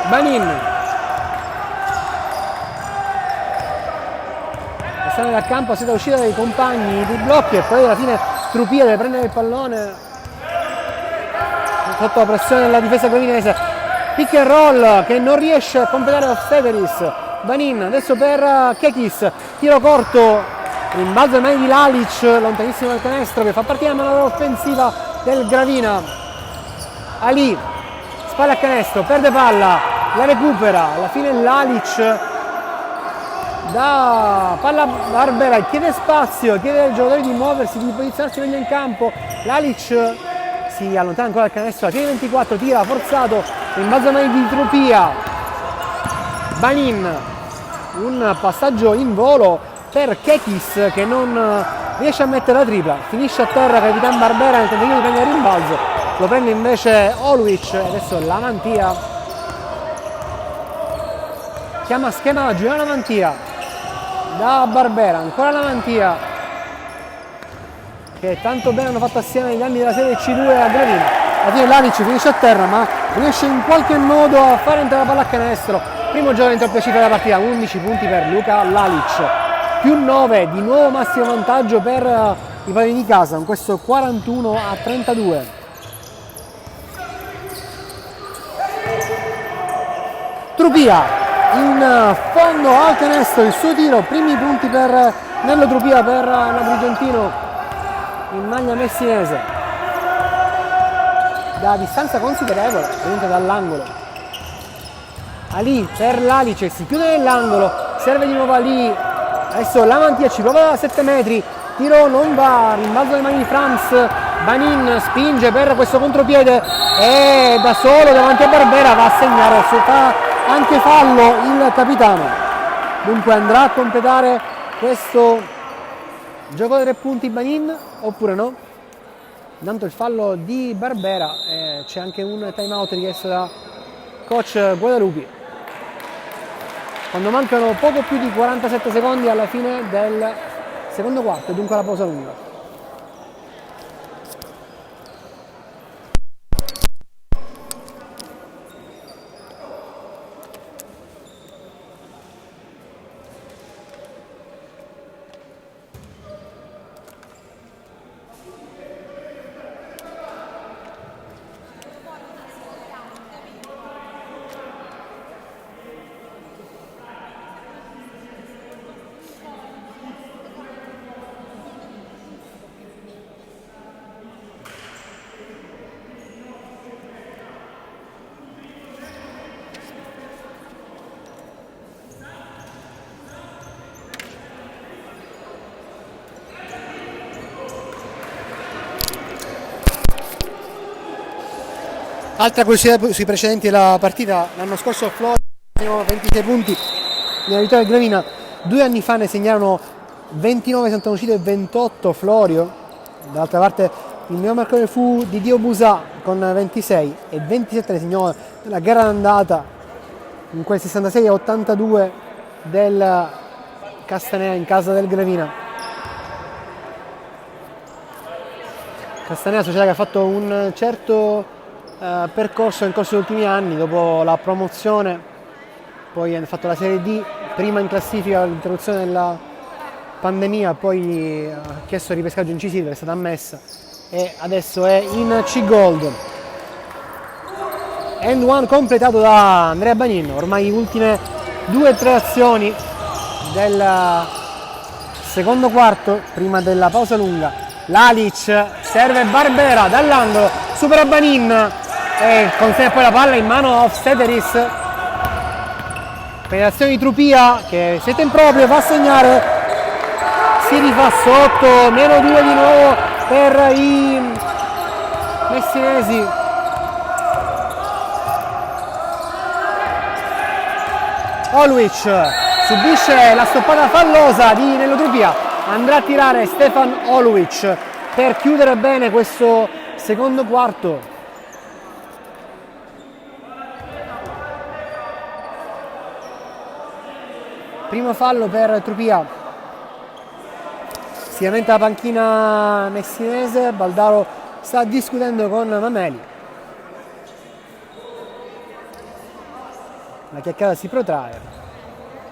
Speaker 1: Banin, passando dal campo, siete uscita dai compagni di blocchi e poi alla fine Trupia deve prendere il pallone sotto la pressione della difesa gravinese. Pick and roll che non riesce a completare Offseveris. Banin adesso per Kekis, tiro corto, rimbalzo ai mani di Lalic, lontanissimo dal canestro, che fa partire la manovra offensiva del Gravina. Ali, spalla a canestro, perde palla, la recupera, alla fine Lalic da palla Barbera, chiede spazio, chiede ai giocatori di muoversi, di posizionarsi meglio in campo. Lalic si allontana ancora dal canestro, alla fine 24, tira forzato, rimbalzo ai mani di Trupia. Banin, un passaggio in volo per Kekis che non riesce a mettere la tripla, finisce a terra Capitan Barbera nel tentativo di prendere il rimbalzo, lo prende invece Oluic. Adesso Lamantia chiama schema Giuliano Lamantia da Barbera, ancora Lamantia che tanto bene hanno fatto assieme negli anni della Serie C2 a Gravina. Alla fine Lalic finisce a terra ma riesce in qualche modo a fare entrare la palla a canestro. Primo giocatore in doppia cifra della partita, 11 punti per Luka Lalic, più 9, di nuovo massimo vantaggio per i padroni di casa con questo 41-32. Trupia in fondo al canestro, il suo tiro, primi punti per Nello Trupia, per l'agrigentino in maglia messinese da distanza considerevole, venuta dall'angolo. Ali per Lalic, si chiude nell'angolo, serve di nuovo Ali, adesso Lamantia ci prova da 7 metri, tiro non va, rimbalzo alle mani di Franz. Banin spinge per questo contropiede e da solo davanti a Barbera va a segnare, fa anche fallo il capitano, dunque andrà a completare questo gioco da 3 punti Banin oppure no? Intanto il fallo di Barbera, c'è anche un time out richiesto da coach Guadalupi quando mancano poco più di 47 secondi alla fine del secondo quarto e dunque la pausa lunga. Altra curiosità sui precedenti della partita, l'anno scorso Florio segnò 26 punti nella vittoria del Gravina, 2 anni fa ne segnarono 29 Sant'Onofrio e 28 Florio. Dall'altra parte il mio marcatore fu Didio Busà con 26 e 27 ne segnò nella gara d'andata in quel 66-82 del Castanea in casa del Gravina. Castanea, società che ha fatto un certo percorso nel corso degli ultimi anni, dopo la promozione poi hanno fatto la Serie D, prima in classifica all'interruzione della pandemia, poi ha chiesto il ripescaggio in C-Silver, è stata ammessa e adesso è in C-Gold. End one completato da Andrea Banin, ormai ultime 2-3 azioni del secondo quarto prima della pausa lunga. Lalic serve Barbera dall'angolo, supera Banin e consegna poi la palla in mano a Offseveris. Penetrazione di Trupia che siete in proprio, va a segnare, si rifà sotto, meno 2 di nuovo per i messinesi. Oluic subisce la stoppata fallosa di Nello Trupia, andrà a tirare Stefan Oluic per chiudere bene questo secondo quarto. Primo fallo per Trupia, si aumenta la panchina messinese, Baldaro sta discutendo con Mameli, la chiacchierata si protrae,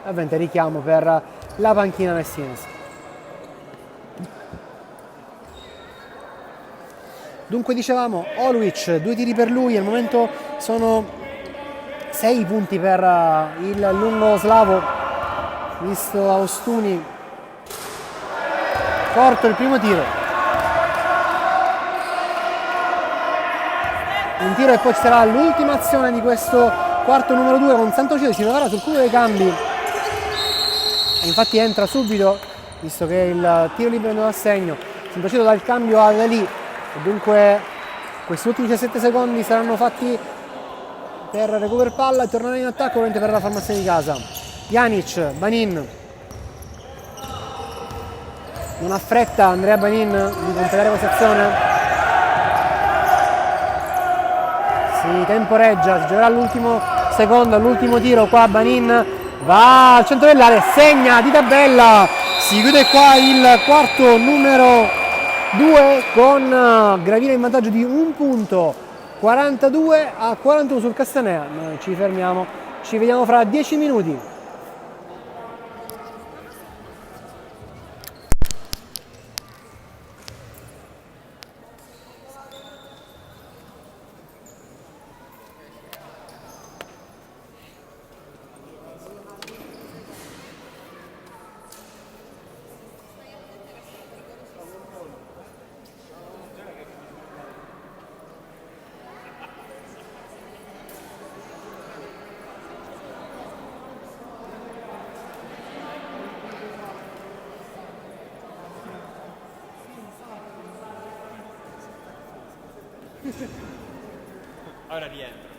Speaker 1: ovviamente richiamo per la panchina messinese. Dunque dicevamo, Oluic, 2 tiri per lui, al momento sono 6 punti per il lungo slavo, visto Austuni, corto il primo tiro, un tiro e poi ci sarà l'ultima azione di questo quarto numero 2 con Sant'Ocido, si troverà sul culo dei cambi e infatti entra subito, visto che il tiro libero non ha segno. Sant'Ocido dal cambio a Dalì e dunque questi ultimi 17 secondi saranno fatti per recupero palla e tornare in attacco ovviamente per la formazione di casa. Pjanic, Banin, non ha fretta Andrea Banin di completare questa azione, si temporeggia, si giocherà all'ultimo secondo, all'ultimo tiro. Qua Banin va al centro dell'area, segna di tabella, si chiude qua il quarto numero 2 con Gravina in vantaggio di un punto, 42 a 41 sul Castanea. Noi ci fermiamo, ci vediamo fra 10 minuti.
Speaker 4: Ora rientro.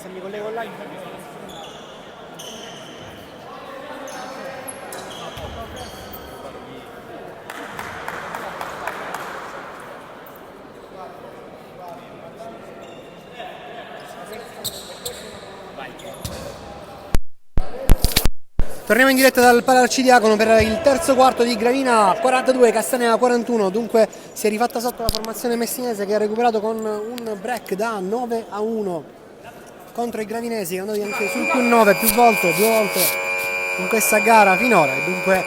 Speaker 1: se mi collego là. Torniamo in diretta dal Palarcidiacono per il terzo quarto di Gravina 42, Castanea 41, dunque si è rifatta sotto la formazione messinese che ha recuperato con un break da 9-1 contro i gravinesi che hanno andato anche sul più 9 più volte, 2 volte in questa gara finora, dunque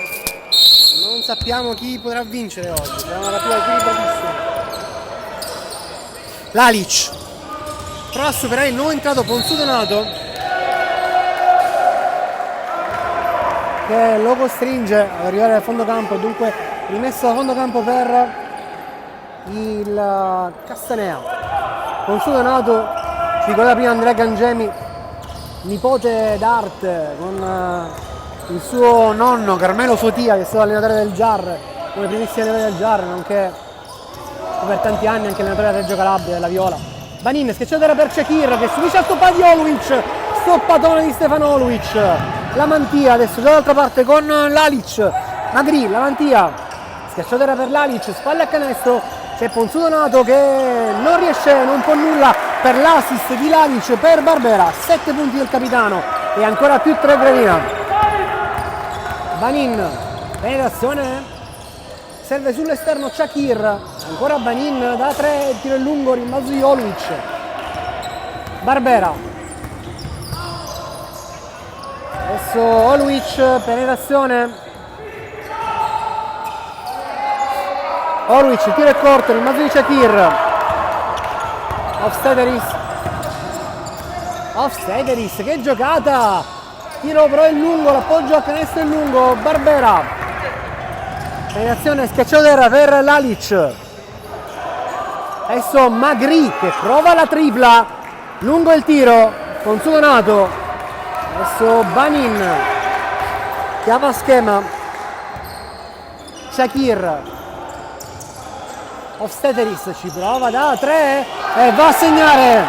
Speaker 1: non sappiamo chi potrà vincere oggi, sarà una partita equilibratissima. Lalic prova a superare il nuovo entrato Ponsudonato che lo costringe ad arrivare al fondo campo, dunque rimessa da fondo campo per il Castanea. Ponsudonato, ci ricorda prima Andrea Gangemi, nipote d'arte con il suo nonno Carmelo Fotia, che è stato allenatore del Giar, come primissimo allenatore del Giar, nonché per tanti anni anche allenatore del Reggio Calabria della Viola. Banin, schiacciatore per Cechir che subisce al stoppato di Oluic, stoppatone di Stefano Oluic. La Mantia adesso già dall'altra parte con Lalic, Magri, la Mantia, schiacciatore per Lalic, spalle a canestro, c'è Ponsudonato che non riesce, non può nulla per l'assist di Lalic per Barbera, 7 punti del capitano e ancora più 3 Gravina. Banin, penetrazione, serve sull'esterno Cechir, ancora Banin da 3, tiro in lungo, rimbalzo di Oluic. Barbera. Adesso Oluic, penetrazione. Oluic, il tiro è corto, il mazzo di Cechir. Offsteteris, che giocata! Tiro però è lungo, l'appoggio a canestro è lungo. Barbera. Penetrazione, schiacciatore per Lalic. Adesso Magri che prova la tripla. Lungo il tiro, Ponsudonato. Adesso Banin, chiama schema, Cechir, Offsteteris ci prova da 3 e va a segnare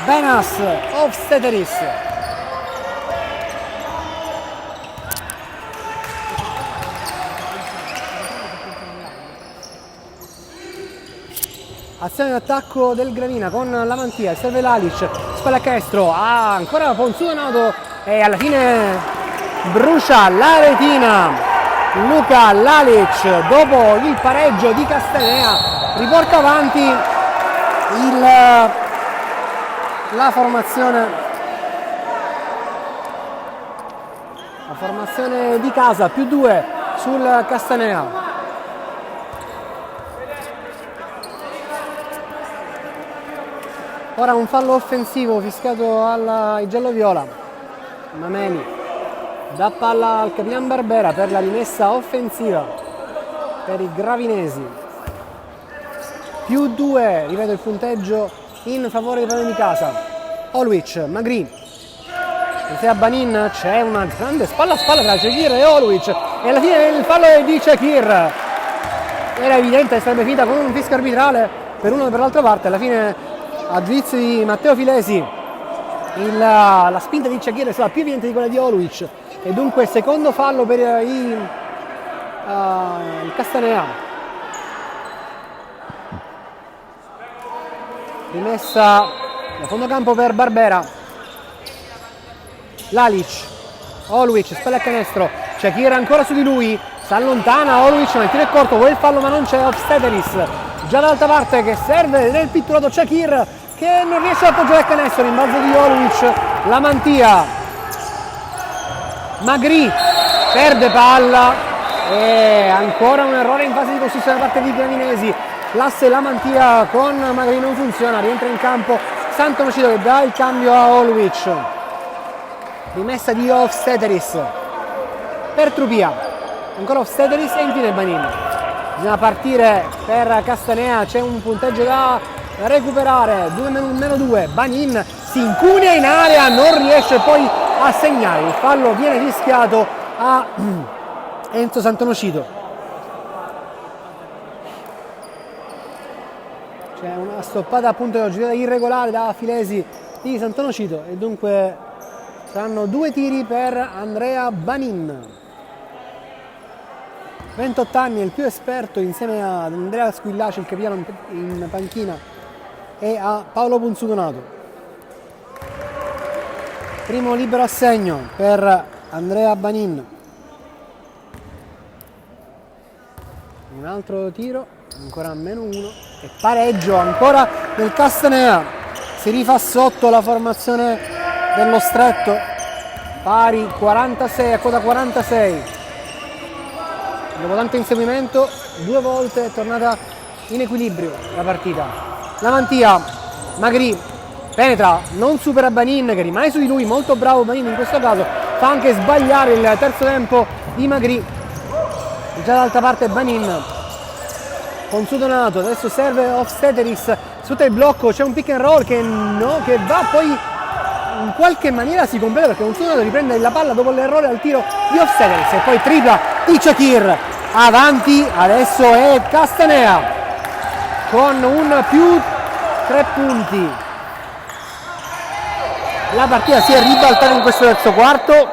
Speaker 1: Benas Offsteteris. Azione d'attacco del Gravina con la Mantia, serve Lalic, spalla a canestro, ancora Ponsudonato e alla fine brucia la retina. Luca Lalic dopo il pareggio di Castanea riporta avanti la formazione di casa, più 2 sul Castanea. Ora un fallo offensivo fischiato ai giallo-viola. Mameli dà palla al capitano Barbera per la rimessa offensiva per i gravinesi. Più 2, ripeto il punteggio in favore dei padroni di casa. Oluic, Magri, a Banin, c'è una grande spalla a spalla tra Cechir e Oluic e alla fine il fallo è di Cechir. Era evidente che sarebbe finita con un fischio arbitrale per uno e per l'altra parte. Alla fine, a giudizio di Matteo Filesi, la spinta di Cechir è stata più evidente di quella di Oluic e dunque secondo fallo per il Castanea. Rimessa da fondo campo per Barbera. Lalic, Oluic, spalla a canestro, Cechir ancora su di lui, si allontana Oluic ma il tiro è corto, vuole il fallo ma non c'è. Offsteteris già dall'altra parte che serve nel pitturato Cechir che non riesce ad appoggiare il canestro, rimbalzo di Oluic, la Mantia, Magri perde palla e ancora un errore in fase di costruzione da parte dei gravinesi. L'asse la Mantia con Magri non funziona, rientra in campo Santonocito che dà il cambio a Oluic. Rimessa di Offsteteris per Trupia, ancora Offsteteris e infine Banin. Bisogna partire per Castanea, c'è un punteggio da recuperare, 2-2, Banin si incunea in area, non riesce poi a segnare, il fallo viene fischiato a Enzo Santonocito. c'è una stoppata appunto girata irregolare da Filesi di Sant'Onofrio e dunque saranno 2 tiri per Andrea Banin. 28 anni, il più esperto insieme ad Andrea Squillaci, il capitano in panchina, e a Paolo Punzudonato. Primo libero assegno per Andrea Banin. Un altro tiro, ancora -1 e pareggio ancora del Castanea. Si rifà sotto la formazione dello stretto, pari 46 a quota 46. Dopo tanto inseguimento, 2 volte è tornata in equilibrio la partita. La Mantia, Magri penetra, non supera Banin che rimane su di lui, molto bravo Banin in questo caso, fa anche sbagliare il terzo tempo di Magri. Già dall'altra parte Banin con Sudonato, adesso serve Hofsteteris sotto il blocco, c'è un pick and roll che va poi in qualche maniera si completa perché un Sudonato riprende la palla dopo l'errore al tiro di Hofsteteris e poi tripla di Shakir. Avanti adesso è Castanea con un più 3 punti. La partita si è ribaltata in questo terzo quarto,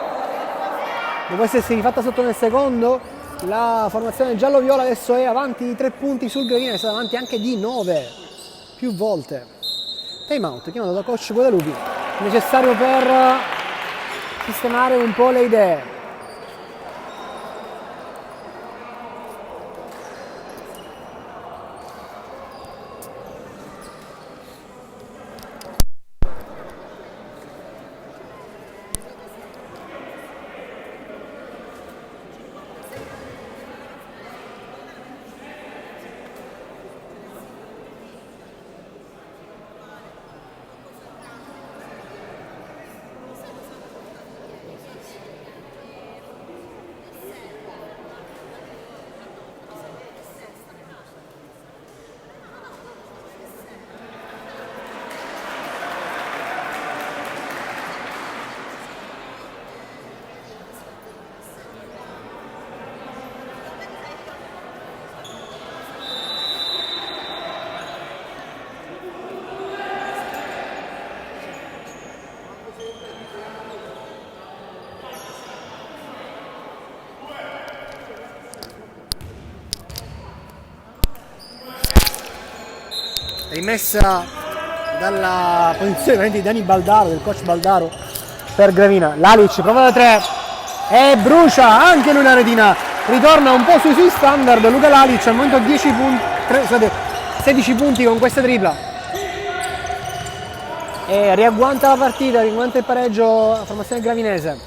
Speaker 1: dopo essersi rifatta sotto nel secondo. La formazione giallo-viola adesso è avanti di 3 punti sul Gravina, è stata avanti anche di 9 più volte. Time out chiamato da coach Guadalupi, necessario per sistemare un po' le idee. Rimessa dalla posizione di Dani Baldaro, del coach Baldaro per Gravina. Lalic prova da 3 e brucia anche lui la retina, ritorna un po' sui suoi standard Luca Lalic, al momento 16 punti con questa tripla e riagguanta la partita, riagguanta il pareggio la formazione gravinese.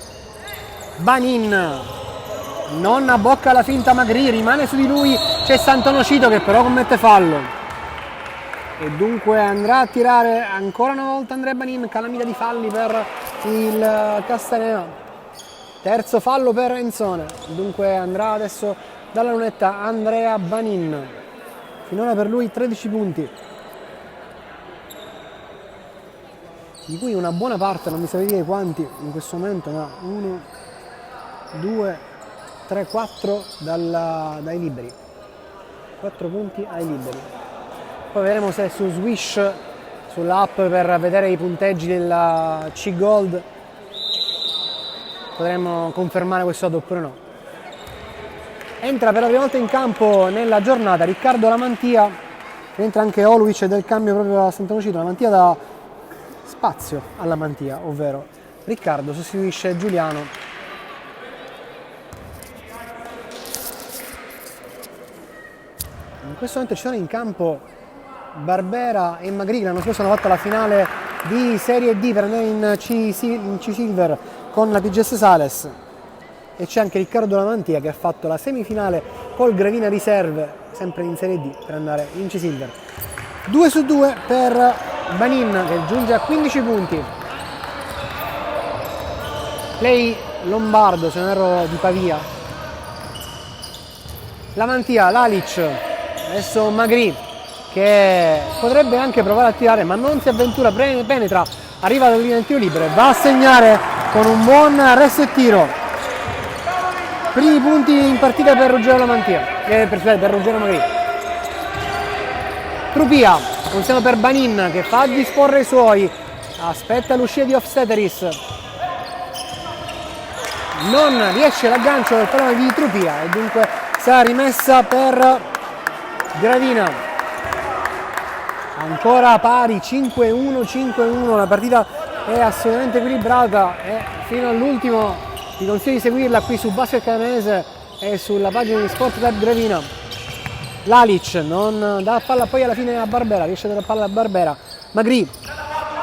Speaker 1: Banin non abbocca la finta Magri, rimane su di lui, c'è Sant'Onofrio che però commette fallo. E dunque andrà a tirare ancora una volta Andrea Banin, calamita di falli per il Castanea. Terzo fallo per Enzone, dunque andrà adesso dalla lunetta Andrea Banin. Finora per lui 13 punti, di cui una buona parte, non mi saprei dire quanti in questo momento, ma 1, 2, 3, 4 dai liberi. 4 punti ai liberi. Poi vedremo se su Swish, sull'app per vedere i punteggi della C-Gold, potremmo confermare questo dato oppure no. Entra per la prima volta in campo nella giornata Riccardo Lamantia, entra anche Oluic del cambio proprio a Sant'Onofrio. Lamantia dà spazio alla Mantia, ovvero Riccardo sostituisce Giuliano. In questo momento ci sono in campo Barbera e Magri, che l'anno scorso hanno fatto la finale di Serie D per andare in C-Silver con la TGS Sales, e c'è anche Riccardo Lamantia che ha fatto la semifinale col Gravina Riserve sempre in Serie D per andare in C-Silver. 2 su 2 per Banin che giunge a 15 punti. Play Lombardo, se non erro di Pavia. Lamantia, Lalic, adesso Magri che potrebbe anche provare a tirare ma non si avventura, penetra, arriva alla linea del tiro libero e va a segnare con un buon resto tiro. Primi punti in partita per Ruggero Lamantia, per Ruggero Magri. Trupia, funziona per Banin che fa disporre i suoi, aspetta l'uscita di Hofsteteris, non riesce l'aggancio del pallone di Trupia e dunque sarà rimessa per Gravina. Ancora pari, 5-1, 5-1, la partita è assolutamente equilibrata e fino all'ultimo vi consiglio di seguirla qui su Basket Canese e sulla pagina di Sport Club Gravina. Lalic non dà palla poi alla fine a Barbera, riesce a dare palla a Barbera. Magri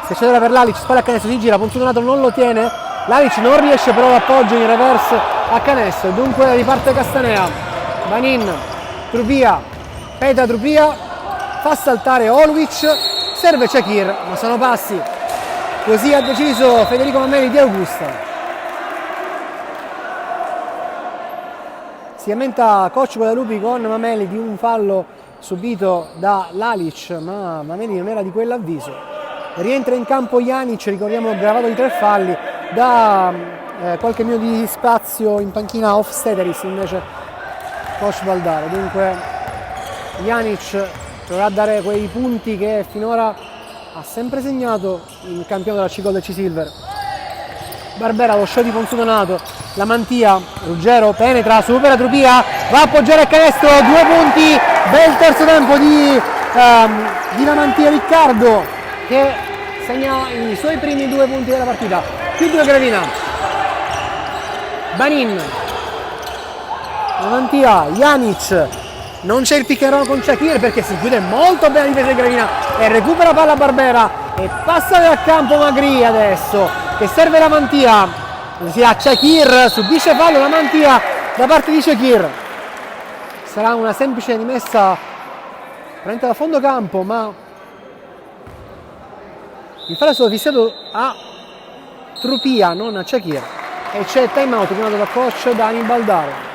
Speaker 1: si accelera per Lalic, spalla a canestro, si gira, punto donato non lo tiene. Lalic non riesce però l'appoggio in reverse a canestro, dunque riparte Castanea. Banin, Trupia, Petra Trupia, fa saltare Oluic, serve Shakir, ma sono passi. Così ha deciso Federico Mameli di Augusta. Si lamenta coach Guadalupi con Mameli di un fallo subito da Lalic, ma Mameli non era di quell'avviso. Rientra in campo Janic, ricordiamo gravato di 3 falli, da qualche minuto di spazio in panchina Hofsteteris invece coach Baldaro. Dunque Janic dovrà dare quei punti che finora ha sempre segnato il campione della C-Gold e C-Silver. Barbera, lo show di Ponzudonato, la Mantia, Ruggero penetra, supera Trupia, va a appoggiare a canestro, 2 punti, bel terzo tempo di la Mantia. Riccardo che segna i suoi primi 2 punti della partita, più 2 Gravina. Banin, la Mantia, Janic, non c'è il pick and roll con Shakir perché si chiude molto bene la difesa di Gravina e recupera palla Barbera e passa dal campo Magri adesso che serve la Mantia, si ha Shakir, subisce fallo la Mantia da parte di Shakir. Sarà una semplice rimessa da fondo campo, ma il fallo è stato fissato a Trupia, non a Shakir, e c'è time out firmato da coach Dani Baldaro.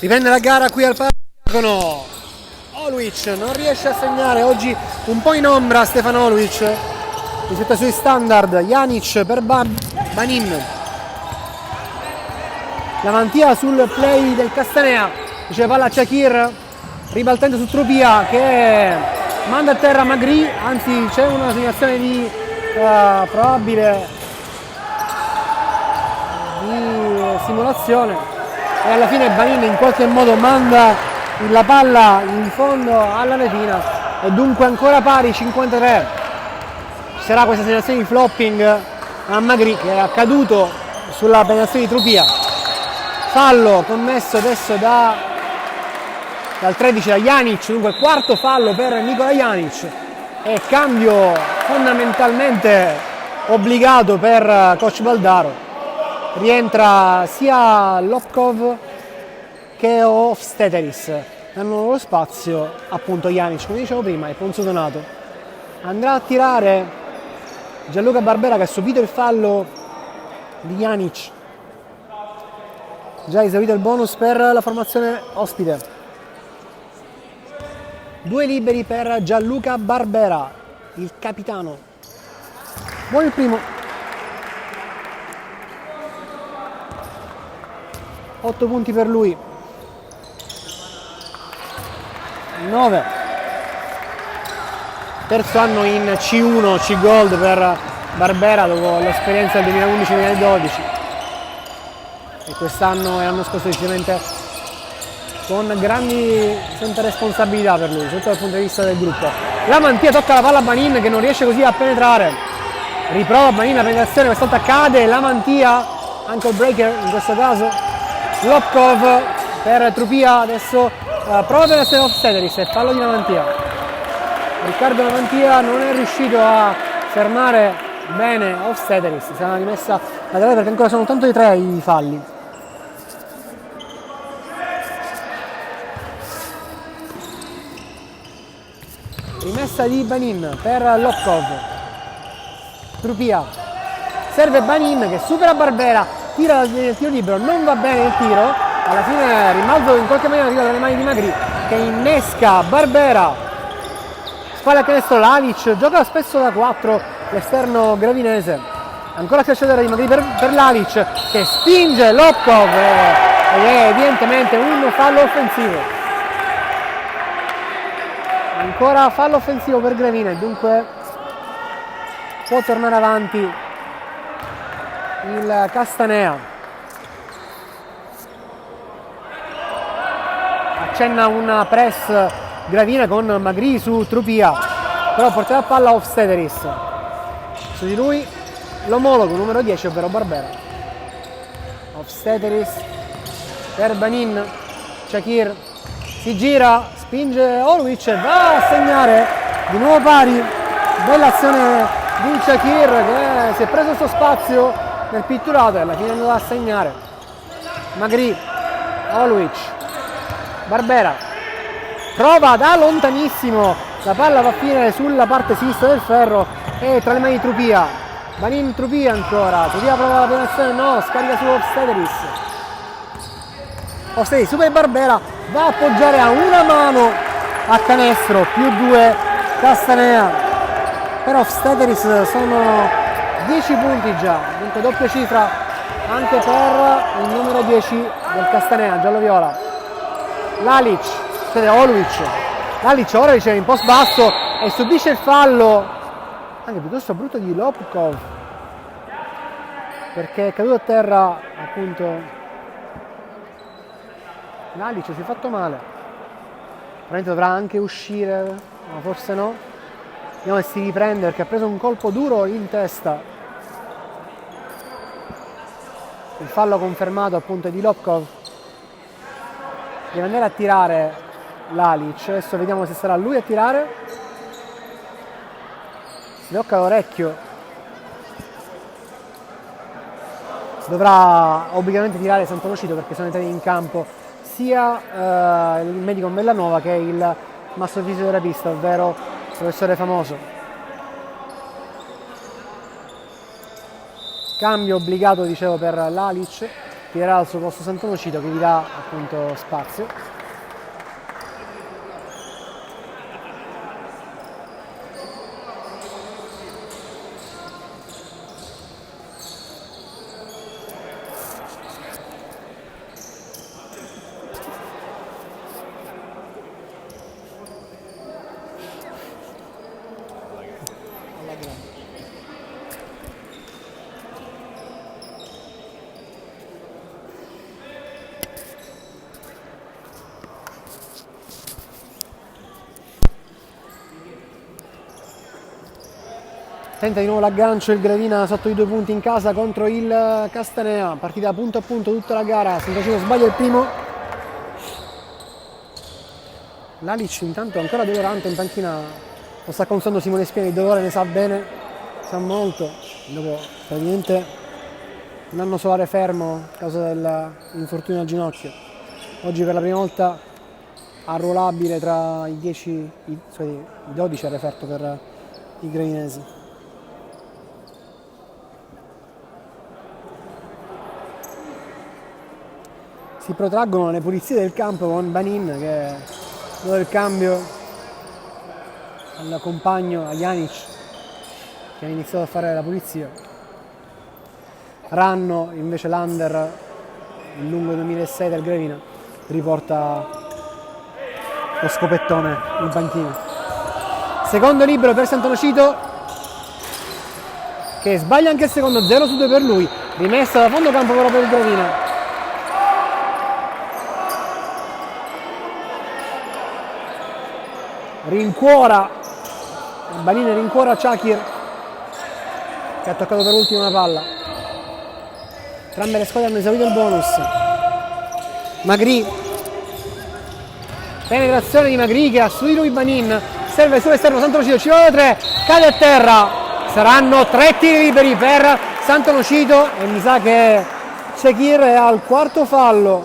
Speaker 1: Riprende la gara qui al Paragono. Oluic non riesce a segnare oggi, un po' in ombra Stefano Oluic rispetto ai suoi standard. Janic per Banin, la Mantia sul play del Castanea, riceve palla a Shakir, ribaltando su Trupia che manda a terra Magri, anzi c'è una segnazione di probabile di simulazione e alla fine Banin in qualche modo manda la palla in fondo alla retina e dunque ancora pari, 53. Ci sarà questa segnazione di flopping a Magri che è accaduto sulla penetrazione di Trupia. Fallo commesso adesso dal 13 da Janic, dunque quarto fallo per Nikola Janic e cambio fondamentalmente obbligato per coach Baldaro. Rientra sia Lopkov che Hofsteteris, hanno lo spazio appunto Janic, come dicevo prima, e Ponzudonato. Andrà a tirare Gianluca Barbera che ha subito il fallo di Janic, già esaurito il bonus per la formazione ospite. 2 liberi per Gianluca Barbera. il capitano. Buon il primo. 8 punti per lui. 9. Terzo anno in C1, C Gold per Barbera dopo l'esperienza del 2011-2012. E quest'anno e l'anno scorso decisamente con grandi sempre responsabilità per lui, sotto dal punto di vista del gruppo. La Mantia tocca la palla a Banin che non riesce così a penetrare. Riprova Banin la penetrazione, questa volta cade la Mantia, ankle breaker in questo caso. Lopkov per Trupia, adesso prova per essere off-Sederis e fallo di Lamantia. Riccardo Lamantia non è riuscito a fermare bene off-Sederis, si è rimessa laterale perché ancora sono tanto di 3 i falli. Rimessa di Banin per Lopkov. Trupia serve Banin che supera Barbera, tira il tiro libero, non va bene il tiro, alla fine rimbalzo in qualche maniera arriva dalle mani di Magri che innesca Barbera, spalla canestro Lalic, gioca spesso da 4 l'esterno gravinese, ancora calciatore di Magri per Lalic che spinge Lopkov ed è evidentemente un fallo offensivo. Ancora fallo offensivo per Gravina, dunque può tornare avanti il Castanea. Accenna un press Gravina con Magri su Trupia, però porterà palla off-Sederis. Su di lui l'omologo numero 10, ovvero Barbera. Off-Sederis per Banin. Shakir si gira, spinge Orwich e va a segnare di nuovo pari. Bella azione di Shakir che si è preso il suo spazio nel pitturato e alla fine è andato a segnare. Magri, Orwich, Barbera prova da lontanissimo, la palla va a finire sulla parte sinistra del ferro e tra le mani di Trupia. Banin, Trupia ancora, Trupia prova la penetrazione, no, scarica su Off-Sederis. Off-Sederis super Barbera, va a appoggiare a una mano a canestro, più 2 Castanea. Per Off-Sederis sono 10 punti già, dunque doppia cifra anche per il numero 10 del Castanea, giallo-viola. Lalic, Lalic ora riceve in post basso e subisce il fallo, anche piuttosto brutto, di Lopkov, perché è caduto a terra appunto. Lalic si è fatto male, probabilmente dovrà anche uscire, ma forse no. Vediamo se si riprende perché ha preso un colpo duro in testa. Il fallo confermato appunto di Lopkov. Deve andare a tirare Lalic, adesso vediamo se sarà lui a tirare. Si tocca l'orecchio, dovrà obbligatoriamente tirare Sant'Onofrio perché sono entrati in campo sia il medico Bellanova che il massofisioterapista, ovvero il professore Famoso. Cambio obbligato, dicevo, per Lalic, tirerà al suo posto Sant'Onofrio che gli dà appunto spazio. Tenta di nuovo l'aggancio il Gravina sotto i 2 punti in casa contro il Castanea, partita punto a punto tutta la gara. Sant'Onofrio sbaglia il primo. Lalic intanto ancora dolorante in panchina, lo sta consando Simone Spiani, il dolore ne sa bene, sa molto, dopo praticamente un anno solare fermo a causa dell'infortunio al ginocchio. Oggi per la prima volta arruolabile tra i 12 a referto per i gravinesi. Si protraggono le pulizie del campo con Banin che dopo il cambio al compagno, a Janic, che ha iniziato a fare la pulizia. Ranno invece l'under, il lungo 2006 del Gravina, riporta lo scopettone in panchina. Secondo libero per Sant'Onofrio, che sbaglia anche il secondo, 0-2 per lui, rimessa da fondo campo però per il Gravina. Rincuora Banin, rincuora Shakir, che ha toccato per ultimo una palla. Entrambe le squadre hanno esaurito il bonus. Magri, penetrazione di Magri che ha su di lui Banin, serve sull'esterno Sant'Onofrio, ci va da 3, cade a terra. Saranno 3 tiri liberi per Sant'Onofrio e mi sa che Shakir è al quarto fallo.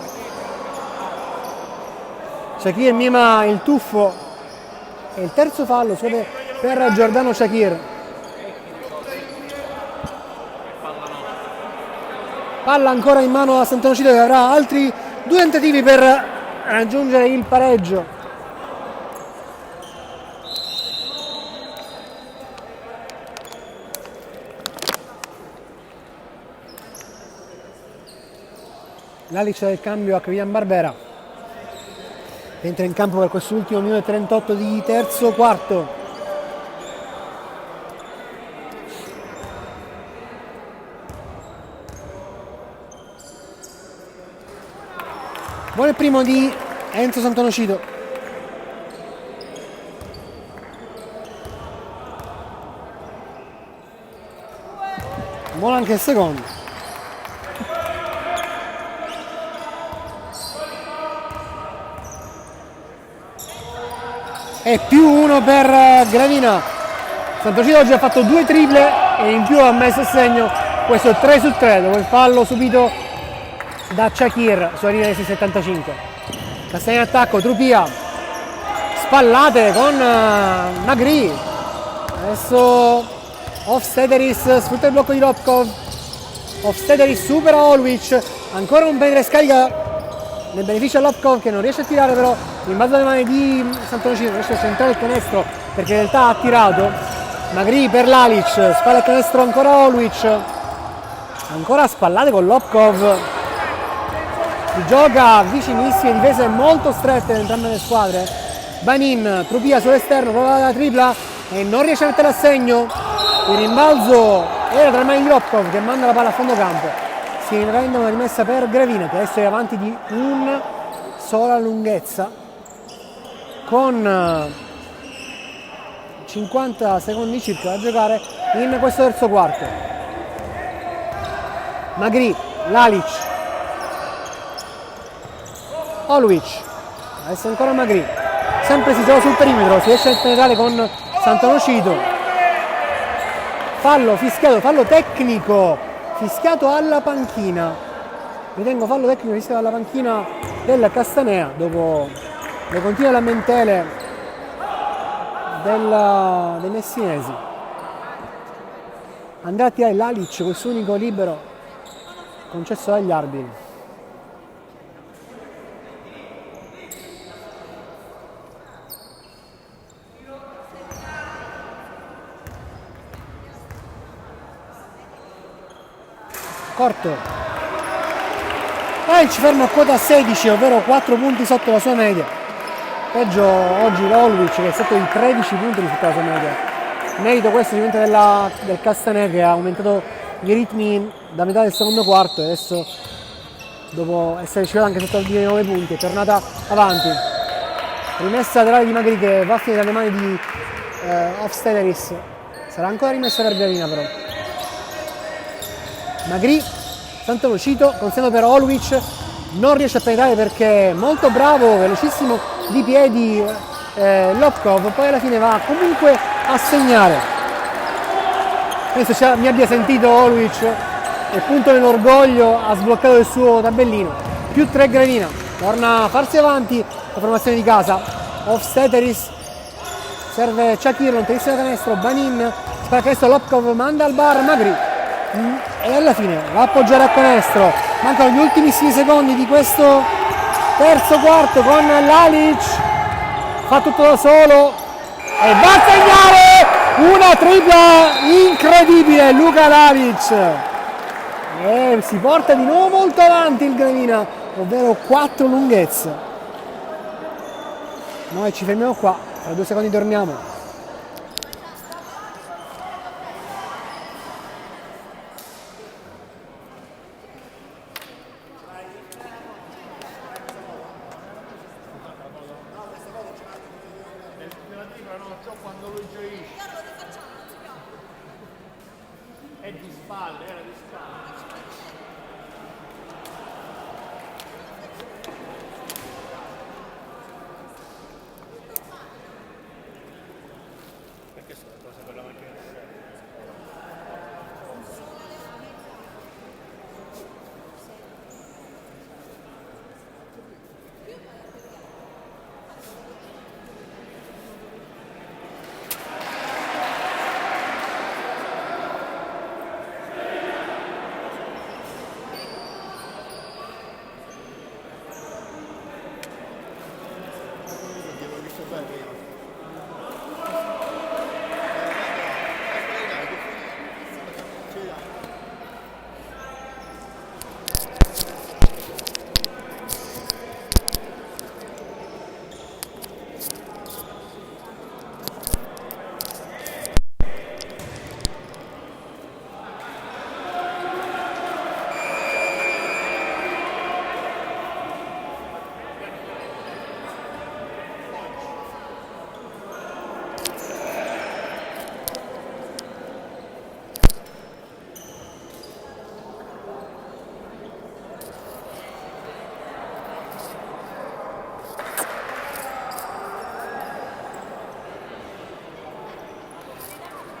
Speaker 1: Shakir mima il tuffo. E il terzo fallo per Giordano Shakir. Palla ancora in mano a Sant'Onofrio, che avrà altri 2 tentativi per raggiungere il pareggio. L'alice del cambio a Cristian Barbera. Entra in campo per quest'ultimo minuto e 38 di terzo quarto. Buon il primo di Enzo Sant'Onofrio. Buono anche il secondo. E più 1 per Gravina. Sant'Onofrio oggi ha fatto 2 triple e in più ha messo a segno questo 3-3 dopo il fallo subito da Shakir sulla linea dei 75. Castagna in attacco, Trupia, spallate con Magri. Adesso Hofstadteris sfrutta il blocco di Lopkov. Hofstadteris supera Olwich, ancora un penetra e scarica nel beneficio a Lopkov, che non riesce a tirare, però in base alle mani di Sant'Onofrio non riesce a centrare il canestro perché in realtà ha tirato. Magri per Lalic, spalla il canestro ancora Olwich, ancora spallate con Lopkov. Si gioca vicinissime, difese molto strette da entrambe le squadre. Banin, Trupia sull'esterno, prova la tripla e non riesce a mettere a segno. Il rimbalzo era tra le mani di Lopkov, che manda la palla a fondo campo. Si rende una rimessa per Gravina, che adesso è avanti di una sola lunghezza con 50 secondi circa da giocare in questo terzo quarto. Magri, Lalic, Olwich, adesso ancora Magri, sempre si trova sul perimetro, si riesce a penetrare con Sant'Onofrio. Fallo fischiato, fallo tecnico fischiato alla panchina. Ritengo fallo tecnico fischiato alla panchina del Castanea dopo le continue lamentele dei messinesi. Andrà a tirare Lalic, questo unico libero concesso dagli arbitri. Corto. Ci ferma a quota 16, ovvero 4 punti sotto la sua media. Peggio oggi Olwich, che è stato di 13 punti rispetto alla sua media. Merito questo sicuramente del Castanea, che ha aumentato i ritmi da metà del secondo quarto e adesso, dopo essere uscito anche sotto di 9 punti, è tornata avanti. Rimessa laterale di Magri che va a finire dalle mani di Hofstadteris. Sarà ancora rimessa per Gravina però. Magri, Sant'Onofrio, consegno per Olwich, non riesce a penetrare perché è molto bravo, velocissimo di piedi Lopkov, poi alla fine va comunque a segnare. Penso mi abbia sentito Olwich e punto nell'orgoglio ha sbloccato il suo tabellino. Più 3 Gravina, torna a farsi avanti la formazione di casa. Hofstadteris, serve Shakir, lontanissimo canestro, Banin, spara canestro, Lopkov manda al bar Magri. E alla fine va a appoggiare a canestro. Mancano gli ultimissimi secondi di questo terzo quarto con Lalic, fa tutto da solo, e va a segnare una tripla incredibile Luka Lavic, e si porta di nuovo molto avanti il Gravina, ovvero 4 lunghezze. Noi ci fermiamo qua, tra 2 secondi torniamo.
Speaker 2: Quando lui gioisce è di spalle, era di spalle. Perché sono cose per la macchina di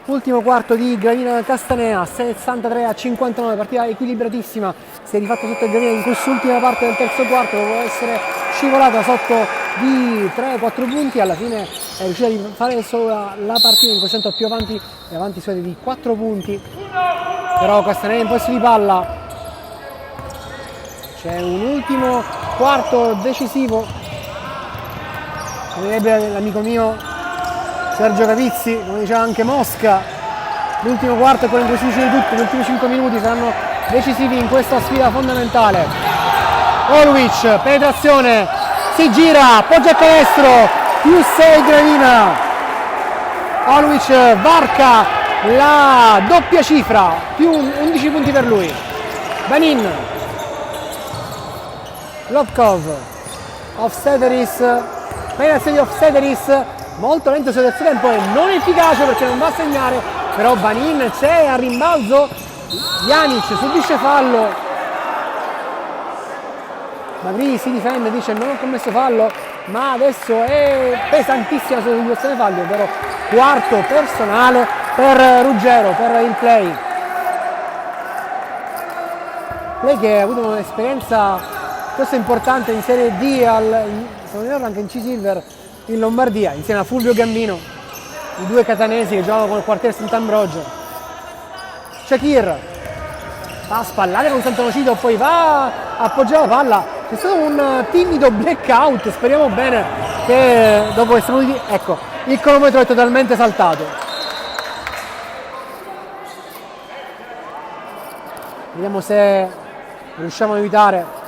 Speaker 1: Ultimo quarto di Gravina Castanea, 63-59, partita equilibratissima, si è rifatto sotto il Gravina in quest'ultima parte del terzo quarto, dopo essere scivolata sotto di 3-4 punti, alla fine è riuscita a fare solo la partita in questo momento più avanti, e avanti solo di 4 punti, però Castanea in possesso di palla, c'è un ultimo quarto decisivo, come direbbe l'amico mio Sergio Cavizzi, come diceva anche Mosca, l'ultimo quarto è quello in cui si decide tutto, gli ultimi 5 minuti saranno decisivi in questa sfida fondamentale. Olovic, penetrazione, si gira, appoggia a canestro, più 6 Gravina. Olovic varca la doppia cifra, più 11 punti per lui. Banin, Lobkov, Ofsederis, penetrazione di Ofsederis, molto lento sul terzo tempo e non efficace perché non va a segnare, però Banin c'è a rimbalzo, Janic subisce fallo, Magri si difende, dice non ho commesso fallo, ma adesso è pesantissima sulla situazione fallo, ovvero quarto personale per Ruggero, per il play che ha avuto un'esperienza piuttosto importante in Serie D, se non ricordo anche in C-Silver in Lombardia, insieme a Fulvio Gambino, i due catanesi che giocano con il quartiere Sant'Ambrogio. Shakir va a spallare con Sant'Onofrio, poi va a appoggiare la palla, c'è stato un timido blackout, speriamo bene che dopo che siamo venuti, ecco, il cronometro è totalmente saltato. Vediamo se riusciamo a evitare.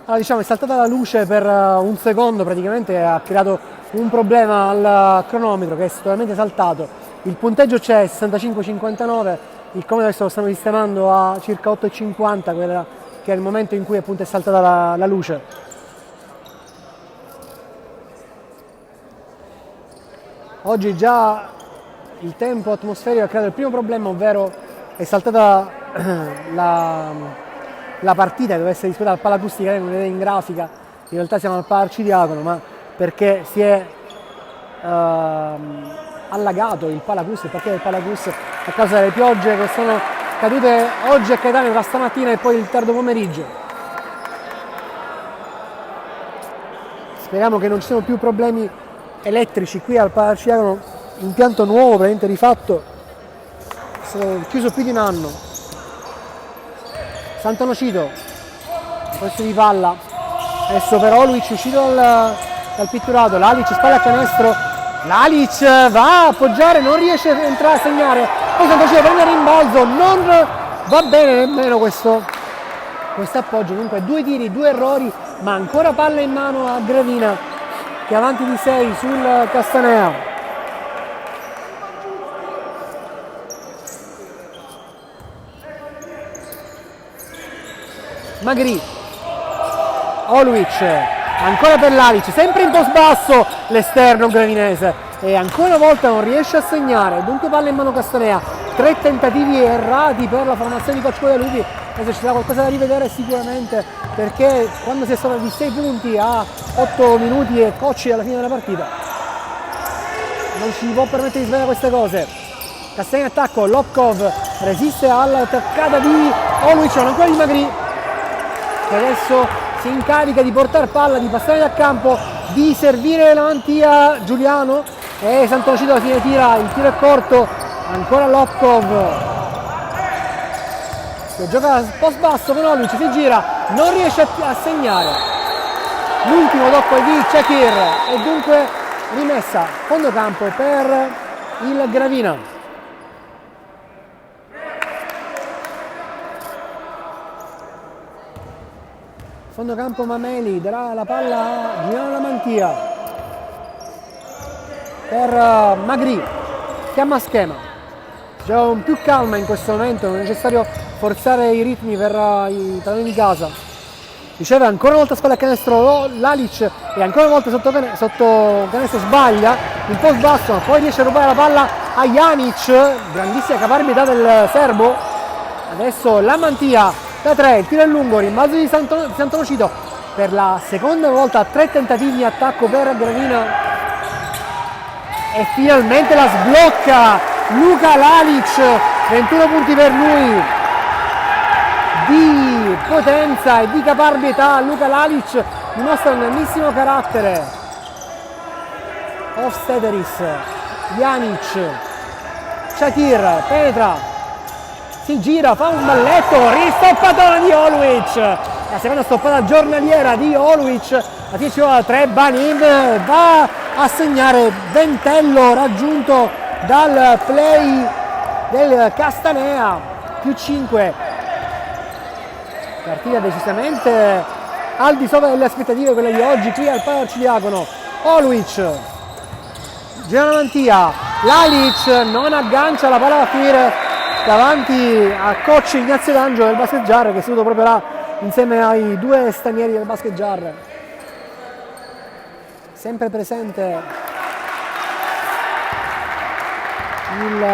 Speaker 1: Allora, diciamo, è saltata la luce per un secondo, praticamente ha creato un problema al cronometro che è totalmente saltato. Il punteggio c'è 65-59, il cronometro adesso lo stanno sistemando a circa 8,50, quella che è il momento in cui appunto è saltata la luce. Oggi già il tempo atmosferico ha creato il primo problema, ovvero è saltata la partita che doveva essere disputata al Palacustica, non vedete in grafica, in realtà siamo al Palarcidiacono, ma perché si è allagato il Palacus, il parquet del Palacus a causa delle piogge che sono cadute oggi a Catania tra stamattina e poi il tardo pomeriggio. Speriamo che non ci siano più problemi elettrici qui al Palarcidiacono, impianto nuovo, praticamente rifatto, è stato chiuso più di un anno. Sant'Onofrio, questo di palla, adesso per Oluic uscito dal pitturato, Lalic spalla a canestro, Lalic va a appoggiare, non riesce a entrare a segnare, poi Sant'Onofrio prende il rimbalzo, non va bene nemmeno questo appoggio, comunque 2 tiri, 2 errori, ma ancora palla in mano a Gravina che è avanti di 6 sul Castanea. Magri, Oluic, ancora per Lalic, sempre in post basso l'esterno gravinese e ancora una volta non riesce a segnare, dunque palla in mano Castanea, 3 tentativi errati per la formazione di Coach Guadalupi. Adesso ci sarà qualcosa da rivedere sicuramente, perché quando si è stata di 6 punti a 8 minuti e cocci alla fine della partita non si può permettere di sbagliare queste cose. Castanea in attacco, Lopkov resiste alla toccata di Oluic, non ancora di Magri, che adesso si incarica di portare palla, di passare dal campo, di servire davanti a Giuliano e Sant'Onofrio alla fine tira, il tiro è corto, ancora Lopkov che gioca post basso con Oluic, si gira, non riesce a segnare, l'ultimo tocco è di Shakir e dunque rimessa fondo campo per il Gravina. Fondo campo Mameli, darà la palla a Giuliano Lamantia per Magri, chiama schema, c'è un più calma in questo momento, non è necessario forzare i ritmi per i padroni di casa. Riceve ancora una volta spalla a canestro Lalic e ancora una volta sotto canestro sbaglia, il post basso, ma poi riesce a rubare la palla a Janic, grandissima caparbietà del serbo. Adesso Lamantia da 3, il tiro è lungo, rimbalzo di Sant'Onofrio per la seconda volta, 3 tentativi di attacco per Gravina e finalmente la sblocca Luka Lalic, 21 punti per lui di potenza e di caparbietà. Luka Lalic dimostra un grandissimo carattere. Hofstadteris, Janic, Shakir penetra, si gira, fa un balletto, ristoppatona di Oluic, la seconda stoppata giornaliera di Oluic, la fine ci va 3, Banin va a segnare, ventello raggiunto dal play del Castanea, più 5, partita decisamente al di sopra delle aspettative quelle di oggi qui al Palarcidiacono. Oluic, Giuliano Lamantia, Lalic non aggancia, la palla va a finire davanti a coach Ignazio D'Angelo del Basket Jar, che è seduto proprio là insieme ai 2 stranieri del Basket Jar. Sempre presente il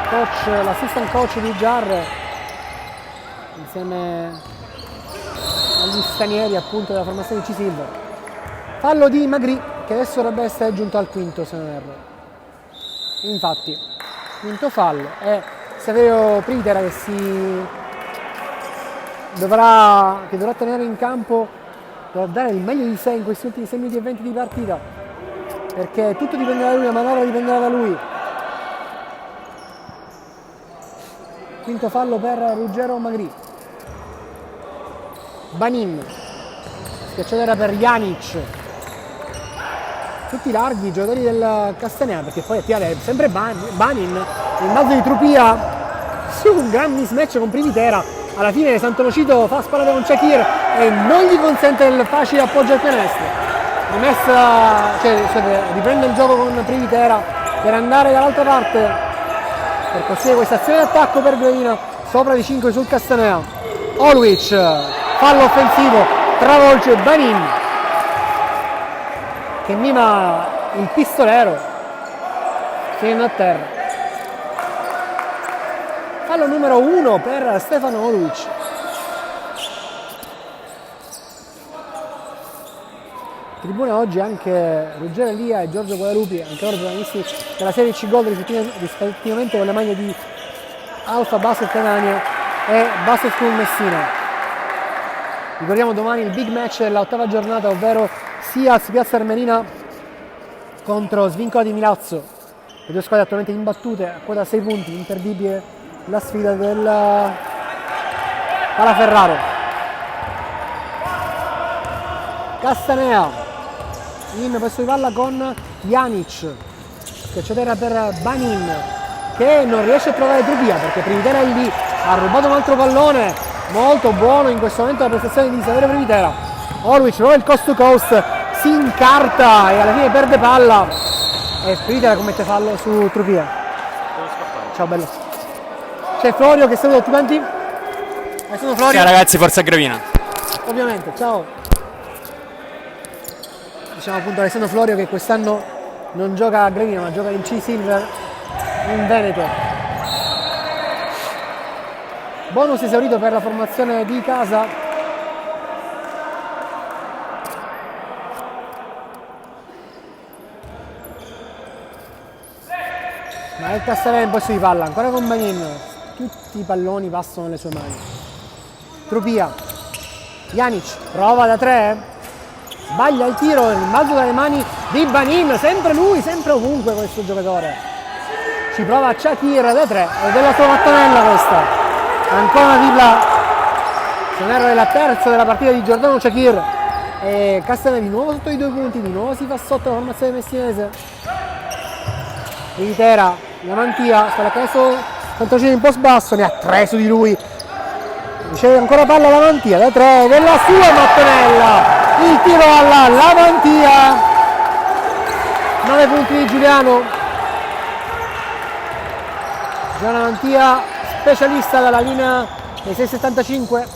Speaker 1: coach, l'assistant coach di Jar, insieme agli stranieri appunto della formazione di C-Silver. Fallo di Magri, che adesso dovrebbe essere giunto al quinto se non erro. Infatti, quinto fallo è Saverio Privitera che dovrà tenere in campo, dovrà dare il meglio di sé in questi ultimi 6 minuti e 20 di partita, perché tutto dipenderà da lui, la manovra dipenderà da lui. Quinto fallo per Ruggero Magri. Banin, schiacciatore per Janic, tutti larghi i giocatori del Castanea, perché poi attivare sempre Banin, il balzo di Trupia su un gran mismatch con Privitera, alla fine Sant'Onofrio fa sparare con Shakir e non gli consente il facile appoggio al canestro. Riprende il gioco con Privitera per andare dall'altra parte per conseguire questa azione di attacco per Gravina, sopra di 5 sul Castanea. Oluic, fallo offensivo, travolge Banin che mima il pistolero finendo a terra. fallo numero 1 per Stefano Orlic. In tribuna oggi anche Ruggero Elia e Giorgio Guadalupi, anche loro protagonisti della serie C Gold rispettivamente con le maglie di Alfa Basket Catania e Basket School Messina. Ricordiamo domani il big match dell'8ª giornata, ovvero Sias Piazza Armerina contro Svincoli di Milazzo. Le due squadre attualmente imbattute a quota 6 punti, imperdibile la sfida del Palaferraro. Castanea in possesso di palla con Janic, schiacciatella per Banin che non riesce a trovare Trupia perché Privitera è lì, ha rubato un altro pallone, molto buono in questo momento la prestazione di Saverio Privitera. Orlic prova il coast to coast, si incarta e alla fine perde palla e Privitera commette fallo su Trupia. Ciao bello. C'è Florio che saluta tutti quanti. Sono Florio.
Speaker 5: Ciao ragazzi, forza Gravina.
Speaker 1: Ovviamente, ciao. Diciamo appunto Alessandro Florio che quest'anno non gioca a Gravina ma gioca in C-Silver in Veneto. Bonus esaurito per la formazione di casa. Ma il Castanea in possesso di palla, ancora con Banin. Tutti i palloni passano nelle sue mani. Trupia. Janic prova da 3. Sbaglia il tiro, il rimbalzo dalle mani di Banin, sempre lui, sempre ovunque questo giocatore. Ci prova Shakir da 3, è della sua mattonella questa. Ancora una tripla, se non erro è la terza della partita di Giordano Shakir. E Castanea di nuovo sotto i 2 punti, di nuovo si fa sotto la formazione messinese. Privitera, Lamantia, sta adesso Sant'Ocino in post basso, ne ha 3 su di lui. Riceve ancora palla Lamantia da 3 della sua mattonella. Il tiro alla Lamantia, 9 punti di Giuliano. Lamantia specialista dalla linea dei 6,75.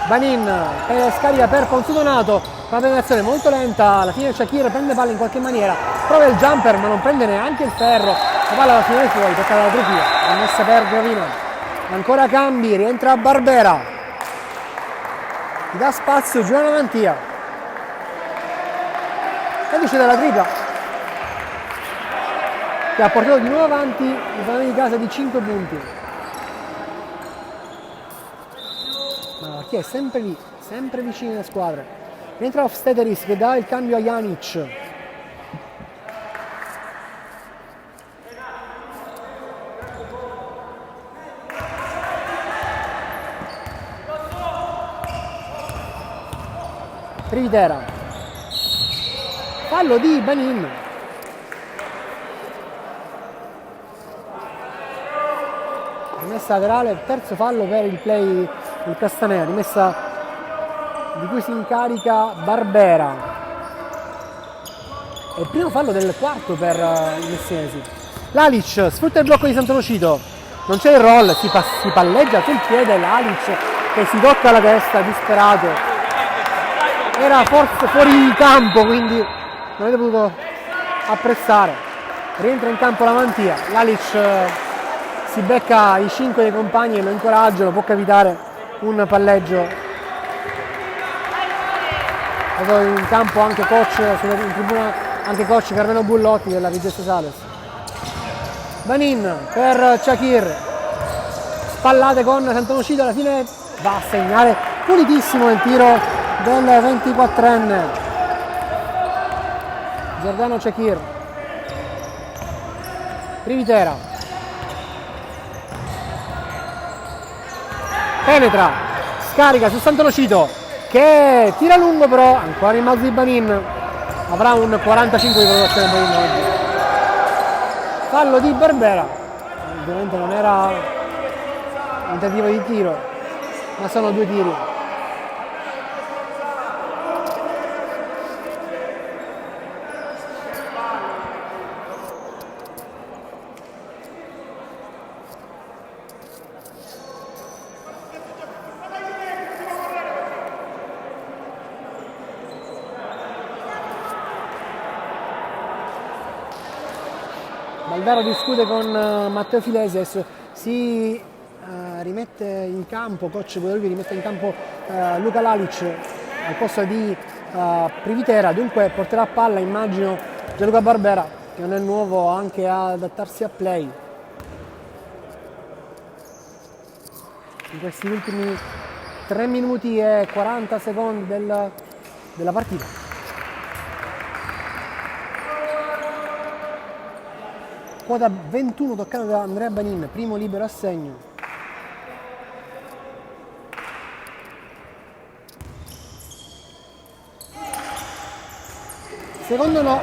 Speaker 1: Banin scarica per Ponsudonato, una penetrazione molto lenta, alla fine Shakir prende palla in qualche maniera, prova il jumper ma non prende neanche il ferro, la palla va a finire fuori, toccata dalla Trupia, messa per Gravina. Ancora cambi, rientra Barbera, dà spazio Giuliano Lamantia. Conduce dalla tripla che ha portato di nuovo avanti il padrone di casa di 5 punti. Ma la partita è sempre lì, sempre vicino alle squadre. Rientra Hofstederis che dà il cambio a Janic. Privitera. Fallo di Banin. Rimessa laterale, terzo fallo per il play del Castanea, rimessa di cui si incarica Barbera. È il primo fallo del quarto per i messinesi. Lalic sfrutta il blocco di Sant'Onofrio, non c'è il roll, si palleggia sul piede Lalic che si tocca la testa disperato. Era forse fuori campo, quindi non avete potuto apprezzare. Rientra in campo Lamantia, Lalic si becca i 5 dei compagni e lo incoraggiano, può capitare un palleggio. Vedo in campo anche coach, in tribuna anche coach Carmelo Bullotti della Vigeste Sales. Banin per Shakir, spallate con Sant'Onofrio, alla fine va a segnare pulitissimo il tiro del 24enne. Giordano Shakir. Privitera. Penetra, scarica su Sant'Onofrio che tira lungo però, ancora in mezzo di Banin. Avrà un 45 di valutazione Banin oggi. Fallo di Barbera. Ovviamente non era un tentativo di tiro, ma sono 2 tiri. Baldaro discute con Matteo Filesi, si rimette in campo, coach Budolvi rimette in campo Luka Lalic al posto di Privitera, dunque porterà a palla immagino Gianluca Barbera, che non è nuovo anche a adattarsi a play. In questi ultimi 3 minuti e 40 secondi della partita. Quota 21 toccata da Andrea Banin, primo libero a segno. Secondo no,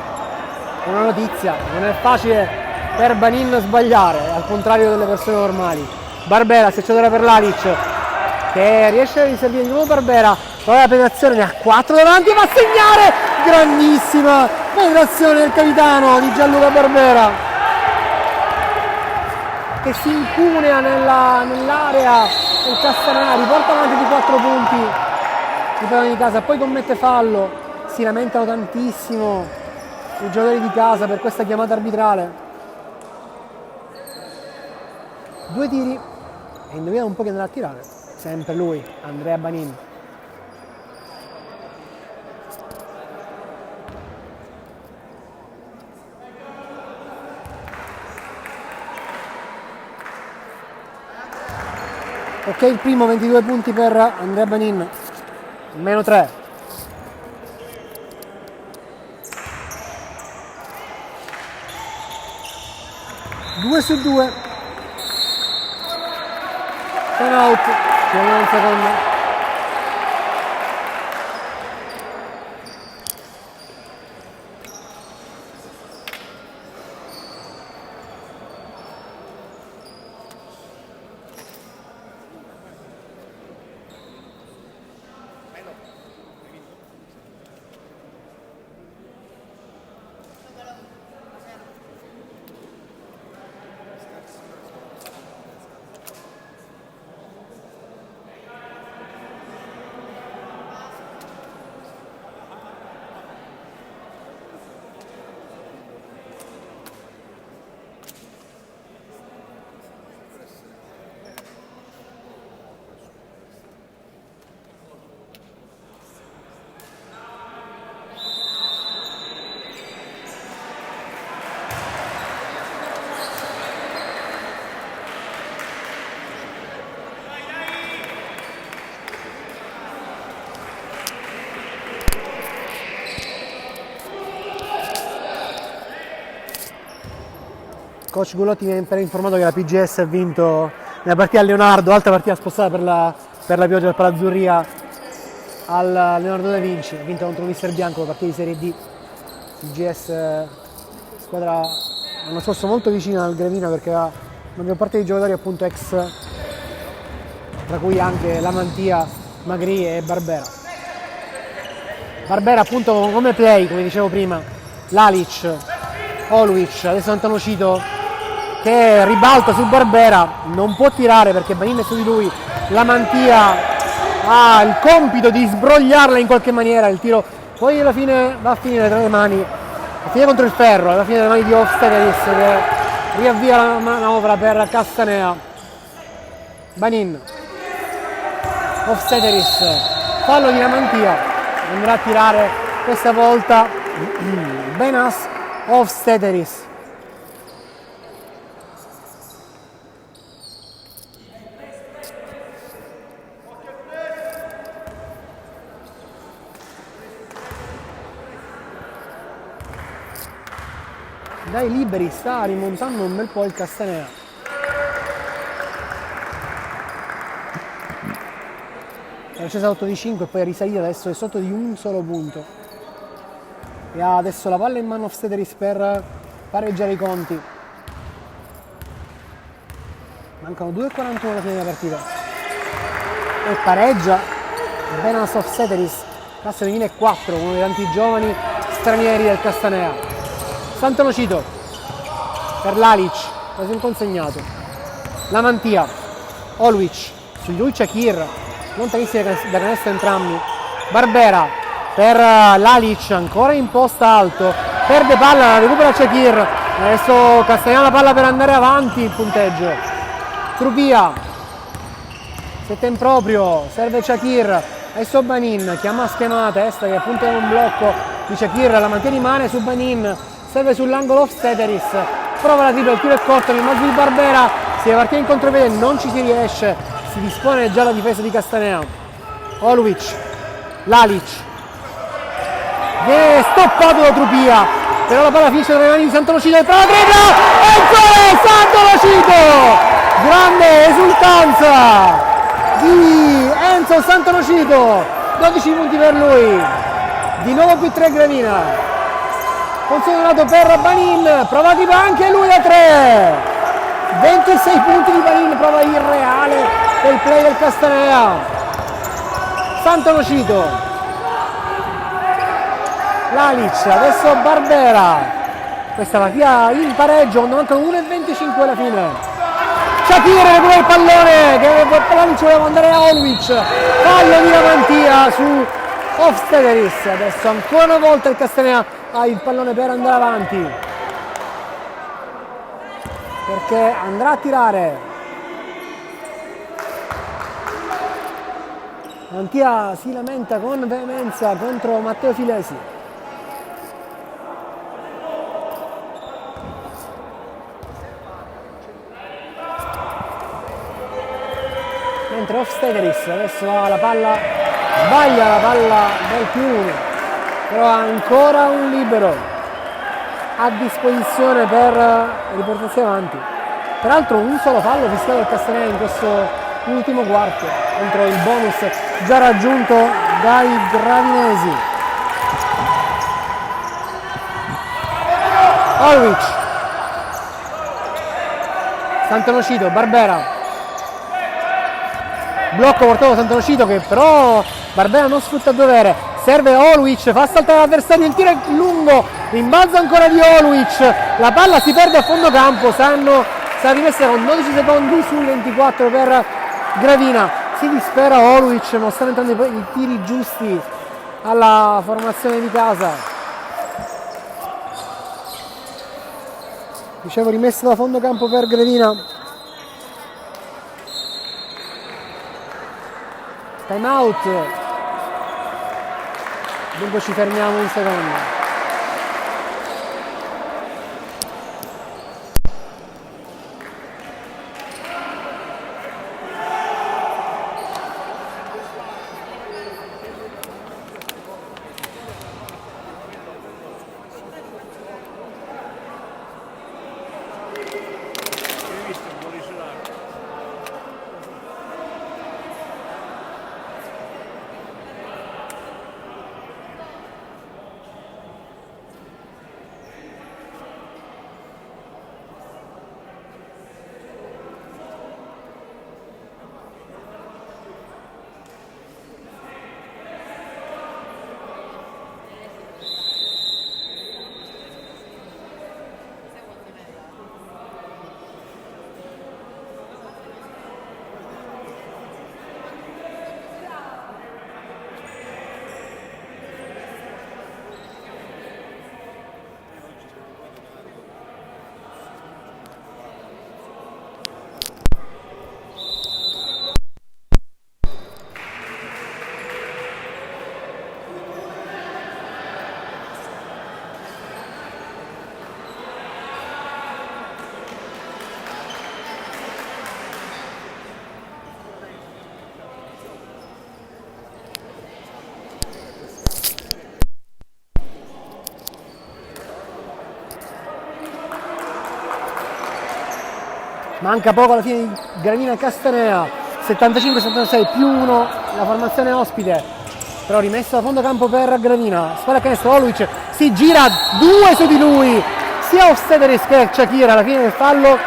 Speaker 1: una notizia, non è facile per Banin sbagliare, al contrario delle persone normali. Barbera, secciatura per Lalic, che riesce a riservire di nuovo Barbera, poi la penetrazione, ne ha 4 davanti, va a segnare! Grandissima penetrazione del capitano di Gianluca Barbera, che si incunea nell'area del Castanari, porta avanti di 4 punti i padroni di casa, poi commette fallo. Si lamentano tantissimo i giocatori di casa per questa chiamata arbitrale. 2 tiri e indovina un po' che andrà a tirare. Sempre lui, Andrea Banin. Ok, il primo, 22 punti per Andrea Banin, meno 3. 2 su 2, time out, abbiamo un secondo. Coach Gulotti mi ha appena informato che la PGS ha vinto nella partita a Leonardo, altra partita spostata per la pioggia del Palazzurria al Leonardo da Vinci, ha vinto contro Mister Bianco, la partita di Serie D. PGS, squadra l'anno scorso molto vicina al Grevina perché ha una maggior parte dei giocatori appunto ex, tra cui anche Lamantia, Magri e Barbera. Barbera appunto come play, come dicevo prima, Lalic, Oluic, adesso Antonocito che ribalta su Barbera, non può tirare perché Banin è su di lui, Lamantia ha il compito di sbrogliarla in qualche maniera, il tiro poi alla fine va a finire tra le mani, a finire contro il ferro, alla fine le mani di Hofstadter che riavvia la manovra per Castanea. Banin, Hofstadter, fallo di Lamantia, andrà a tirare questa volta Benas Hofstadter. Dai liberi sta rimontando un bel po' il Castanea. Era scesa sotto di 5 e poi è risalita, adesso è sotto di un solo punto. E ha adesso la palla in mano Hofstadter per pareggiare i conti. Mancano 2,41 alla fine della partita. E pareggia Benas Hofstadter, classe 2004, uno dei tanti giovani stranieri del Castanea. Santonocito per Lalic, quasi inconsegnato. Lamantia, Oluic, su lui Shakir, lontanissimi da canestro entrambi. Barbera per Lalic, ancora in posta alto, perde palla, la recupera Shakir. Adesso Castanea la palla per andare avanti il punteggio. Trupia 7 in proprio, serve Shakir, adesso Banin, chiama schemata, Est che appunto è un blocco di Shakir, la mantiene in mano su Banin, serve sull'angolo Hofstederis, prova la tripla, il tiro è corto nel mezzo di Barbera, si deve partire in contropiede, non ci si riesce, si dispone già la difesa di Castanea. Oluic, Lalic, viene stoppato da Trupia, però la palla finisce tra le mani di Sant'Onofrio, prova la tripla, e gol Sant'Onofrio! Grande esultanza di Enzo Sant'Onofrio, 12 punti per lui, di nuovo più 3 Gravina, consolidato per Banin, prova tipo anche lui da 3, 26 punti di Banin, prova irreale del play del Castanea. Sant'Onofrio, Lalic, adesso Barbera, questa partita in pareggio quando mancano 1,25 alla fine. Shakir recupera il pallone che Lalic voleva andare a Oluic, fallo di Lamantia su Hofstederis, adesso ancora una volta il Castanea ha il pallone per andare avanti perché andrà a tirare. Lamantia si lamenta con veemenza contro Matteo Filesi. Mentre Hofstederis adesso ha la palla, sbaglia la palla del +1, però ha ancora un libero a disposizione per riportarsi avanti. Peraltro un solo fallo fischiato dal Castanea in questo ultimo quarto, contro il bonus già raggiunto dai gravinesi. Oluic, Sant'Onofrio, Barbera, blocco portato da Sant'Onofrio che però Barbera non sfrutta il dovere, serve Oluic, fa saltare l'avversario, il tiro è lungo, rimbalzo ancora di Oluic, la palla si perde a fondo campo, sarà rimessa con 12 secondi sui 24 per Gravina, si dispera Oluic, non stanno entrando i tiri giusti alla formazione di casa. Dicevo rimessa da fondo campo per Gravina. Time out, dunque ci fermiamo un secondo. Manca poco alla fine di Gravina Castanea, 75-76 +1 la formazione ospite, però rimessa da fondo campo per Gravina, spalla a canestro, Oluic si gira, 2 su di lui, sia Hofstederis che Shakir. Alla fine del fallo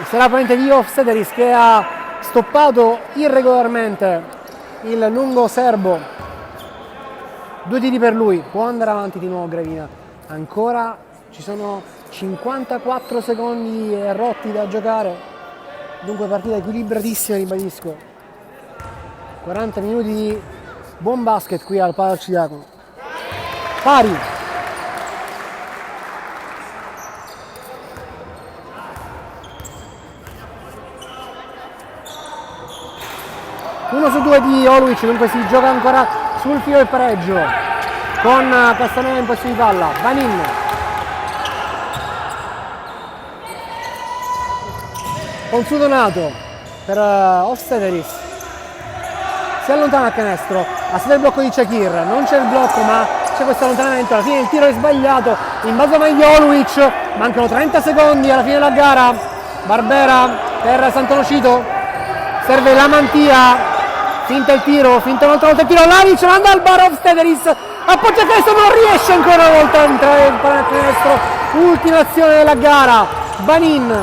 Speaker 1: sarà probabilmente di Hofstederis che ha stoppato irregolarmente il lungo serbo. 2 tiri per lui, può andare avanti di nuovo Gravina, ancora ci sono 54 secondi rotti da giocare, dunque partita equilibratissima, ribadisco. 40 minuti di buon basket qui al Palazzo Diacono. Pari. 1 su 2 di Oluic, dunque si gioca ancora sul filo del pareggio con Castaneda in possesso di palla. Banin, Ponzudonato per Ostederis, si allontana a canestro, assiste il blocco di Shakir, non c'è il blocco ma c'è questo allontanamento, alla fine il tiro è sbagliato, in basso meglio Oluic, mancano 30 secondi alla fine della gara. Barbera per Sant'Onofrio, serve la Mantia, finta il tiro, finta un'altra volta il tiro, Lalic manda al bar Ostederis, appoggia questo, non riesce ancora una volta a entrare in canestro. Ultima azione della gara, Banin,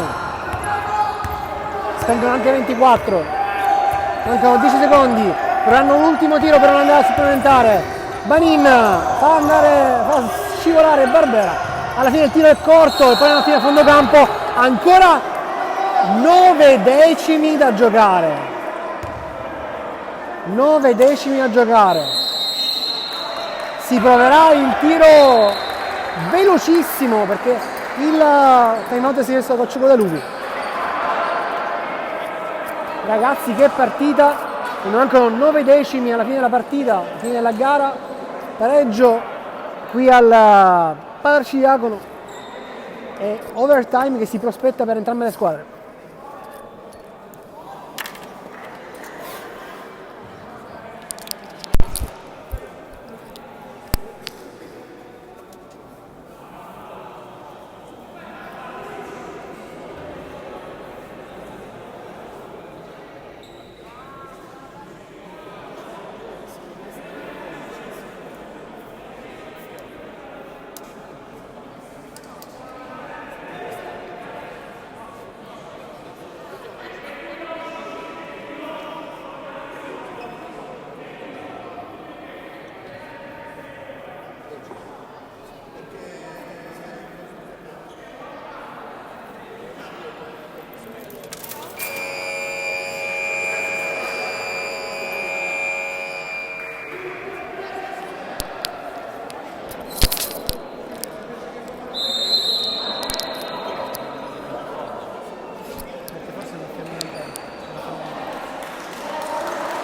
Speaker 1: spendono anche 24, mancano 10 secondi, faranno l'ultimo tiro per non andare a supplementare. Banin fa scivolare Barbera, alla fine il tiro è corto e poi alla fine a fondo campo ancora 9 decimi da giocare. 9 decimi da giocare. Si proverà il tiro velocissimo perché il timeout si è messo a Coach Guadalupi. Ragazzi, che partita! Non mancano 9 decimi alla fine della partita, alla fine della gara. Pareggio qui al Palerci-Diacono e overtime che si prospetta per entrambe le squadre.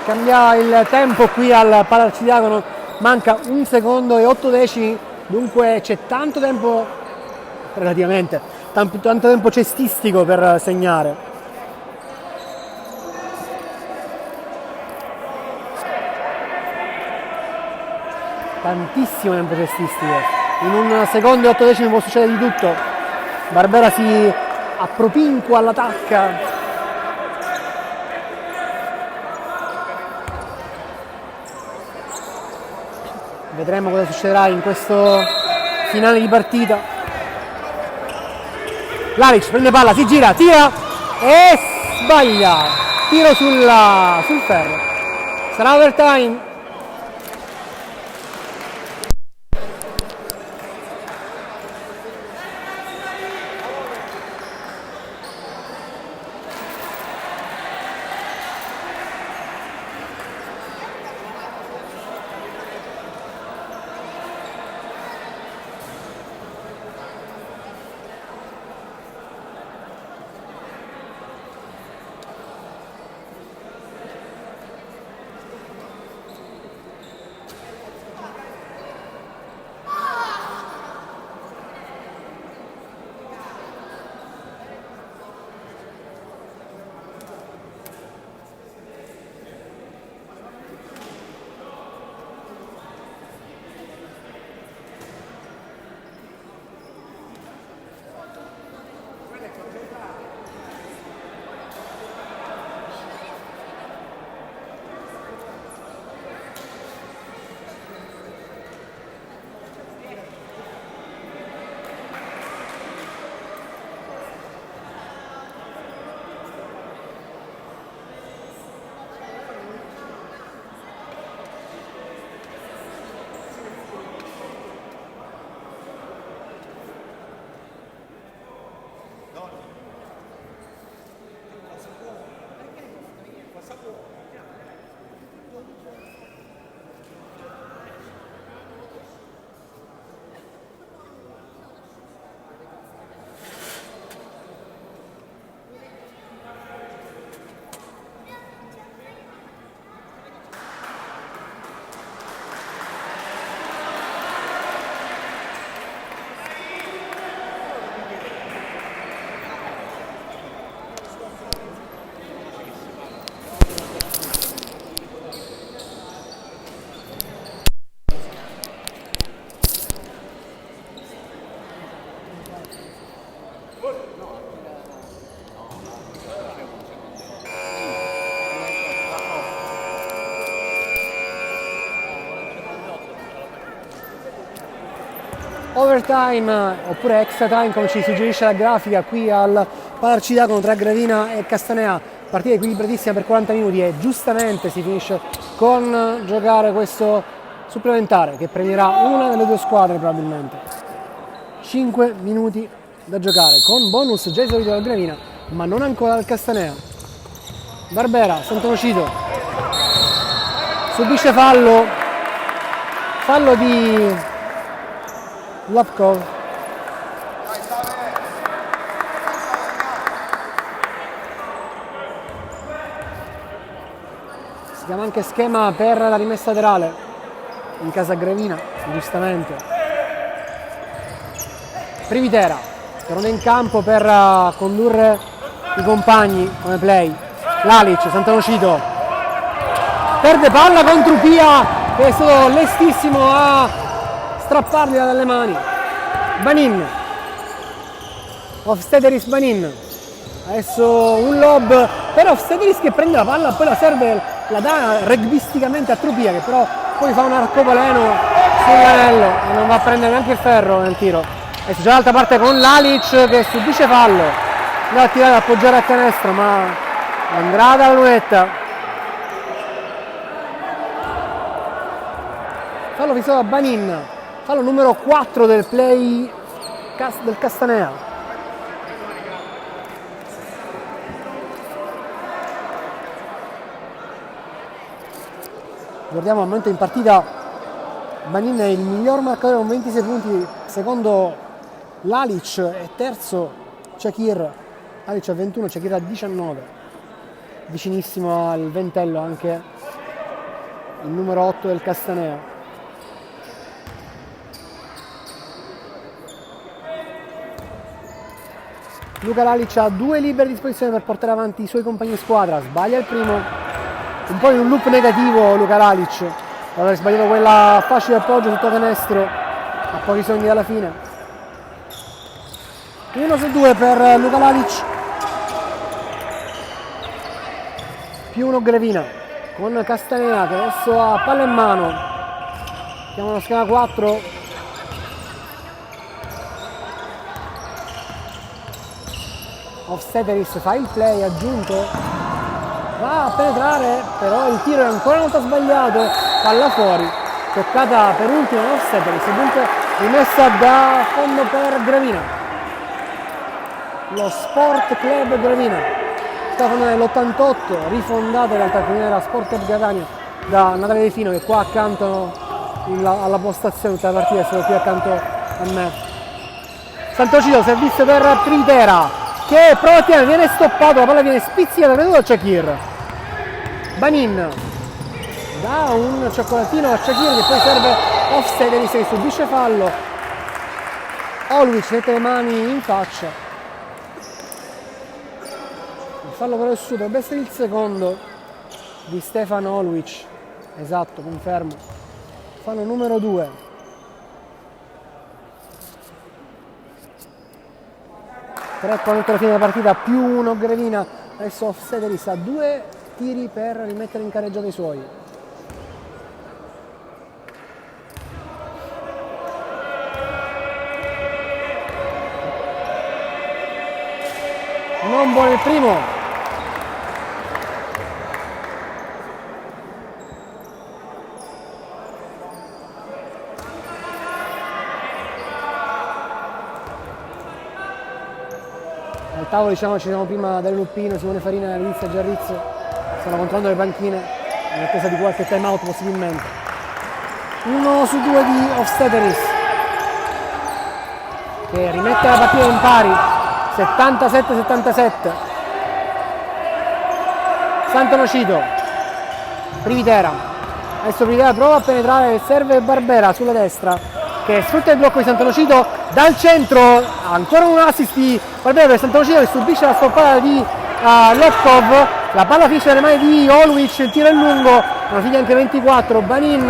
Speaker 1: Cambia il tempo qui al Palerci-Diacono, manca 1 secondo e 8 decimi, dunque c'è tanto tempo, relativamente, tanto tempo cestistico per segnare. Tantissimo tempo cestistico, in 1 secondo e 8 decimi può succedere di tutto. Barbera si appropinqua alla tacca. Vedremo cosa succederà in questo finale di partita. Lalic prende palla, si gira, tira e sbaglia. Tiro sul ferro. Sarà overtime. overtime oppure extra time come ci suggerisce la grafica qui al Palarcidacono tra Gravina e Castanea, partita equilibratissima per 40 minuti e giustamente si finisce con giocare questo supplementare che premierà una delle due squadre probabilmente. 5 minuti da giocare con bonus già esaurito dal Gravina ma non ancora dal Castanea. Barbera, Sant'Onofrio subisce fallo di Lopkov. Si chiama anche schema per la rimessa laterale in casa Gravina, giustamente. Privitera torna in campo per condurre i compagni come play. Lalic, Sant'Onofrio perde palla con Trupia che è stato lestissimo a strappargliela dalle mani. Banin, Hofstadteris Banin, adesso un lob per Hofstadteris che prende la palla, poi la serve, la dà rugbisticamente a Trupia che però poi fa un arcobaleno sull'anello e non va a prendere neanche il ferro nel tiro. Adesso c'è l'altra parte con Lalic che subisce fallo, andrà a tirare ad appoggiare a canestro ma andrà dalla lunetta. Fallo fissato da Banin, fallo numero 4 del play del Castanea. Ricordiamo al momento in partita Banin è il miglior marcatore con 26 punti, secondo Lalic e terzo Čakir. Lalic a 21, Čakir a 19, vicinissimo al ventello anche il numero 8 del Castanea. Luka Lalic ha 2 liberi a disposizione per portare avanti i suoi compagni di squadra, sbaglia il primo, un po' in un loop negativo Luka Lalic, dopo aver sbagliato quella facile appoggio sotto canestro a pochi secondi dalla fine. 1-2 per Luka Lalic, più 1 Gravina con Castanea che adesso ha palla in mano, chiamano schema 4. Hofstadteris fa il play aggiunto, va a penetrare, però il tiro è ancora una volta sbagliato, palla fuori, toccata per ultimo Hofstadteris, dunque rimessa da fondo per Gravina. Lo Sport Club Gravina, Stefano nell'88, rifondato in realtà della Sport Club Catania da Natale De Fino che è qua accanto alla postazione tutta la partita, è stato qui accanto a me. Sant'Onofrio, servizio per Privitera che prova a tirare, viene stoppato, la palla viene spizzicata, credo da Čakir. Banin dà un cioccolatino a Čakir che poi serve Hofstadteris che subisce fallo. Oluic mette le mani in faccia. Il fallo però è su, dovrebbe essere il secondo di Stefan Oluic. Esatto, confermo. Fallo numero 2. 3 quando alla fine della partita, più 1 Gravina. Adesso Hofstadteris ha 2 tiri per rimettere in carreggiata i suoi. Non buono il primo. Al tavolo diciamo ci siamo prima Dario Luppino, Simone Farina e Letizia Giarrizzo, stanno controllando le panchine in attesa di qualche time out possibilmente. 1-2 di Hofstadteris che rimette la partita in pari, 77-77. Sant'Onofrio, Privitera, adesso Privitera prova a penetrare, serve Barbera sulla destra che sfrutta il blocco di Sant'Onofrio dal centro, ancora un assist di Barbera per Sant'Onofrio che subisce la stoppata di Lopkov, la palla finisce nelle mani di Oluic, il tiro è lungo, una figlia anche 24, Banin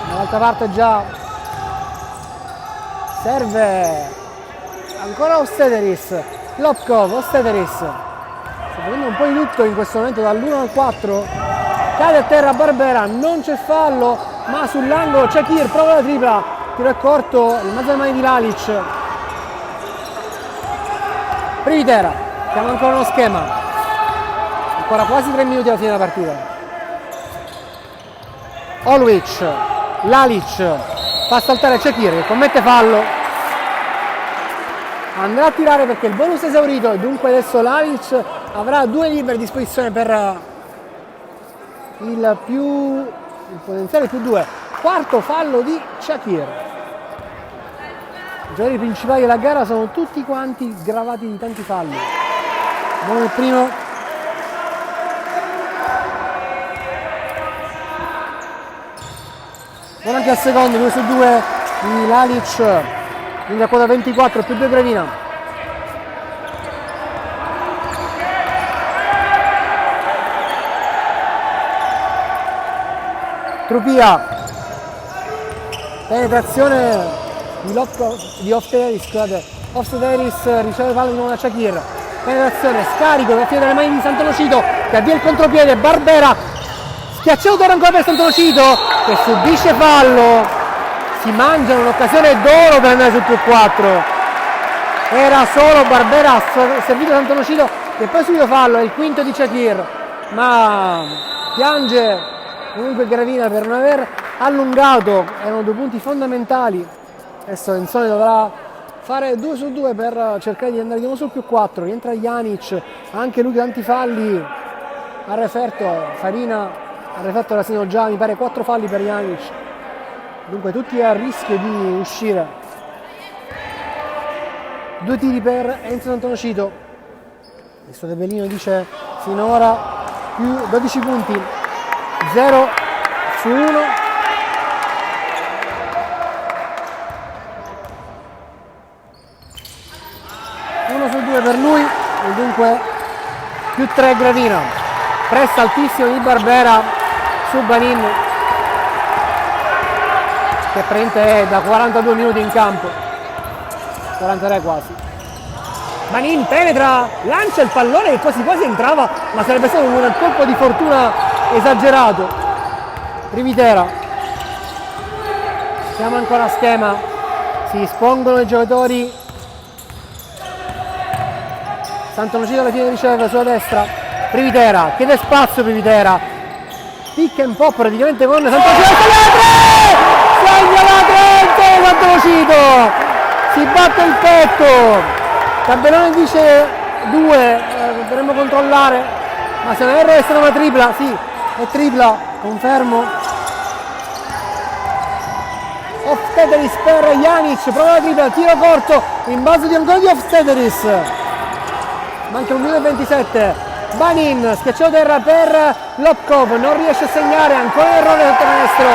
Speaker 1: dall'altra parte già serve ancora Hofstadteris, Lopkov, Hofstadteris sta facendo un po' di tutto in questo momento dall'1 al 4, cade a terra Barbera, non c'è fallo ma sull'angolo Čakir prova la tripla tiro è corto, in mezzo alle mani di Lalic. Privitera, chiama ancora uno schema. Ancora quasi 3 minuti alla fine della partita. Oluic, Lalic, fa saltare Çakır che commette fallo. Andrà a tirare perché il bonus è esaurito e dunque adesso Lalic avrà 2 liberi a disposizione per il potenziale più 2. Quarto fallo di Çakır. I giocatori principali della gara sono tutti quanti gravati di tanti falli. Buono il primo. Buono anche al secondo, 2 su 2 di Lalic. Quindi a quota 24 più 2 Gravina. Trupia. Penetrazione di Oftederis, scusate. Oftederis riceve fallo di nuovo da Çakır. Penetrazione, scarico da fine dalle mani di Sant'Onofrio che avvia il contropiede. Barbera schiacciato ancora per Sant'Onofrio che subisce fallo. Si mangia un'occasione d'oro per andare sul più 4. Era solo Barbera servito Sant'Onofrio che poi subito fallo. È il quinto di Çakır, ma piange comunque Gravina per non aver allungato. Erano 2 punti fondamentali. Adesso Enzone dovrà fare 2 su 2 per cercare di andare di nuovo sul più 4. Rientra Janic, anche lui tanti falli ha referto. Farina ha referto l'assegno già, mi pare 4 falli per Janic. Dunque tutti a rischio di uscire. 2 tiri per Enzo Sant'Onofrio. Adesso De Bellino dice finora più 12 punti. 0 su 1. Per lui e dunque più 3 Gravina. Pressa altissimo di Barbera su Banin che praticamente è da 42 minuti in campo, 43 quasi. Banin penetra, lancia il pallone che quasi quasi entrava, ma sarebbe stato un colpo di fortuna esagerato. Privitera chiama ancora schema, si espongono i giocatori. Sant'Onofrio alla fine riceve sulla destra. Privitera, chiede spazio Privitera. Pick and pop praticamente con Sant'Onofrio. Segna la 30! Sant'Onofrio! Si batte il petto. Tabellone dice 2, dovremmo controllare. Ma se non erro è stata una tripla, sì, è tripla, confermo. Oftederis per Janic, prova la tripla, tiro corto, in base di ancora di Oftederis. Manca 1 minuto e 27. Banin schiacciato terra per Lopkov, non riesce a segnare, ancora un errore del canestro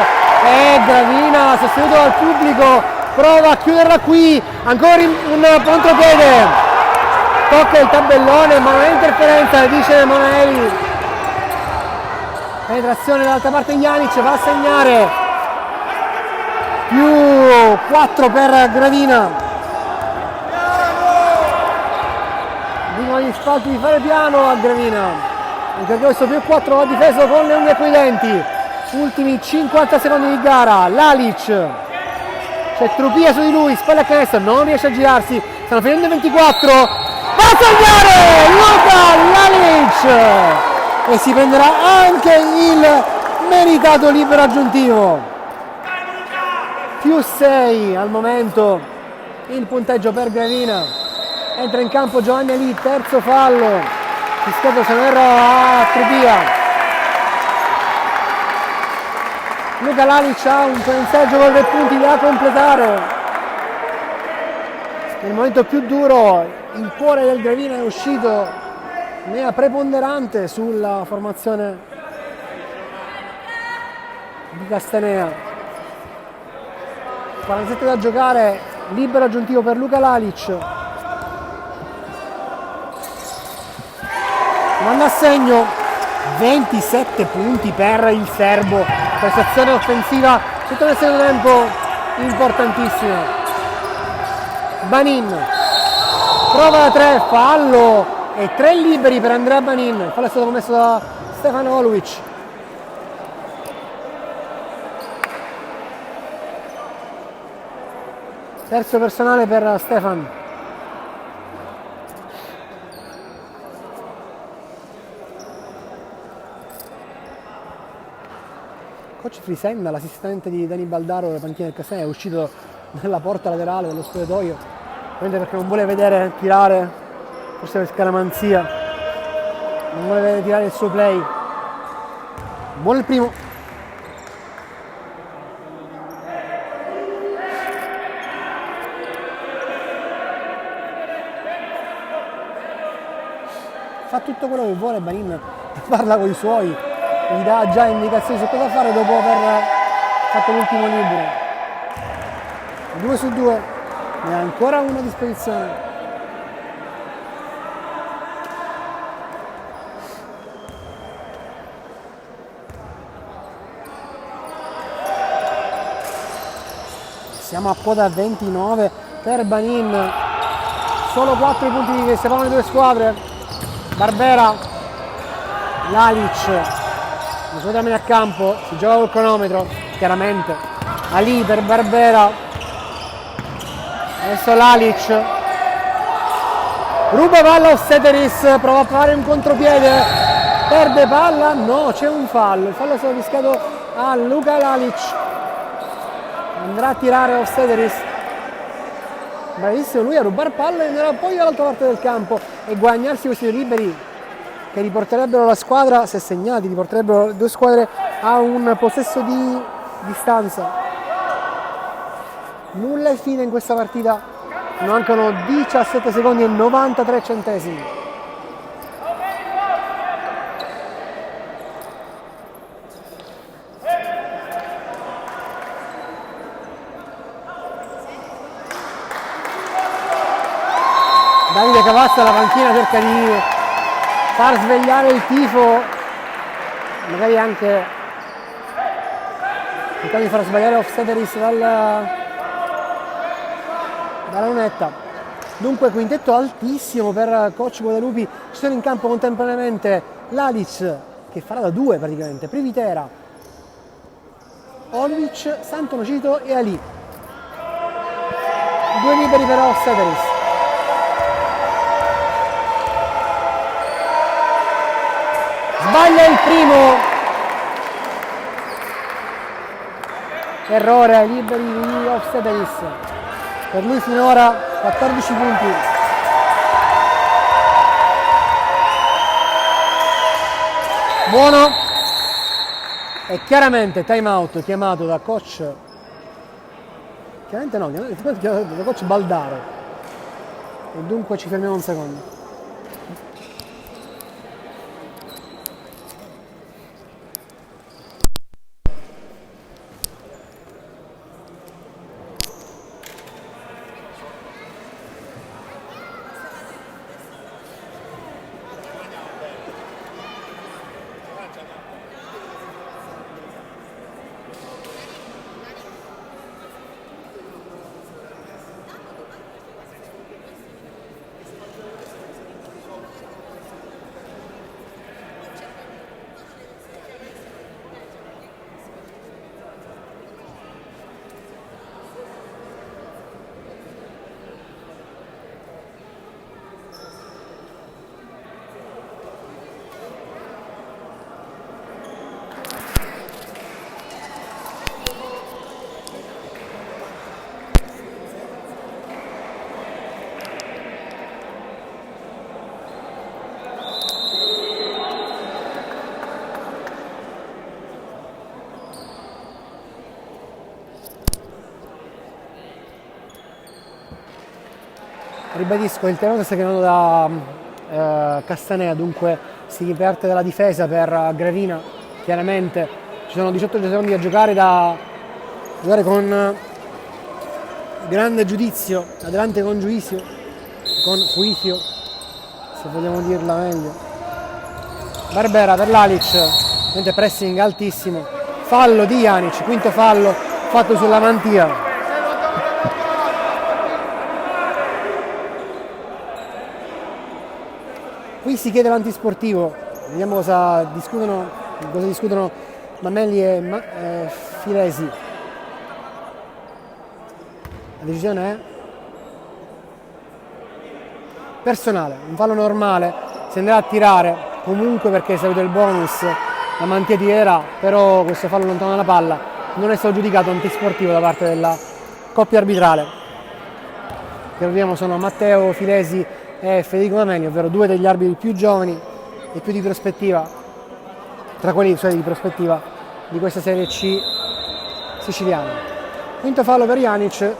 Speaker 1: e Gravina sostenuto dal pubblico prova a chiuderla qui, ancora un contropiede, tocca il tabellone ma non è interferenza, dice Monelli. Penetrazione dall'altra parte Janic, va a segnare, più 4 per Gravina. Gli spalti di fare piano a Gravina, anche questo più 4 va difeso con le unghie coi denti. Ultimi 50 secondi di gara. Lalic, c'è Trupia su di lui, spalla a canestro, non riesce a girarsi, stanno finendo i 24, va a segnare Luka Lalic e si prenderà anche il meritato libero aggiuntivo. Più 6 al momento il punteggio per Gravina. Entra in campo Giovanni Ali, terzo fallo, fischiato se non erro a Trupia. Luka Lalic ha un pensaggio con 3 punti da completare. Nel momento più duro il cuore del Gravina è uscito, nella preponderante sulla formazione di Castanea. 47 da giocare, libero aggiuntivo per Luka Lalic. Manda a segno 27 punti per il serbo, prestazione offensiva tutto nel secondo tempo importantissima. Banin prova da 3, fallo e 3 liberi per Andrea Banin, il fallo è stato commesso da Stefano Oluic. Terzo personale per Stefan. Coach Frisenda, l'assistente di Dani Baldaro della panchina del Castello, è uscito dalla porta laterale dello spogliatoio, probabilmente perché non vuole vedere tirare, forse per scaramanzia, non vuole vedere tirare il suo play. Buono il primo. Fa tutto quello che vuole Banin, parla con i suoi, gli dà già indicazioni su cosa fare dopo aver fatto l'ultimo libro. 2 su 2, ne ha ancora uno a disposizione. Siamo a quota 29 per Banin, solo 4 punti che separano le due squadre. Barbera, Lalic, le sue uomini a campo, si gioca col cronometro, chiaramente. Ali per Barbera, adesso Lalic, ruba palla Osseteris, prova a fare un contropiede, perde palla, no, c'è un fallo, il fallo è stato fischiato a Luka Lalic, andrà a tirare Osseteris. Bravissimo lui a rubare palla e andrà poi dall'altra parte del campo e guadagnarsi questi liberi che riporterebbero la squadra, se segnati, riporterebbero le due squadre a un possesso di distanza. Nulla è fine in questa partita, mancano 17 secondi e 93 centesimi. Davide Cavazza alla panchina cerca di far svegliare il tifo, magari anche cercando di far sbagliare Offseteris dalla lunetta. Dunque quintetto altissimo per coach Guadalupi, ci sono in campo contemporaneamente Lalic che farà da 2 praticamente, Privitera, Orvic, Santonocito e Ali. 2 liberi per Offseteris. Sbaglia il primo, errore, liberi di Offseteris, per lui finora 14 punti. Buono, e chiaramente time out chiamato da coach, chiaramente no, chiamato da coach Baldaro, e dunque ci fermiamo un secondo. Ribadisco, il terreno sta chiamando da Castanea, dunque si riparte dalla difesa per Gravina, chiaramente ci sono 18 secondi da giocare con grande giudizio, adelante con giudizio, con juicio, se vogliamo dirla meglio. Barbera per Lalic, mentre pressing altissimo, fallo di Janic, quinto fallo fatto sulla mantia. Qui si chiede l'antisportivo, vediamo cosa discutono Mammelli e Filesi. La decisione è personale, un fallo normale, si andrà a tirare comunque perché eseguito il bonus, la Mantia tirerà, però questo fallo lontano dalla palla non è stato giudicato antisportivo da parte della coppia arbitrale, che vediamo sono Matteo Filesi e Federico Mameni, ovvero due degli arbitri più giovani e più di prospettiva, tra quelli di prospettiva di questa Serie C siciliana. Quinto fallo per Janic,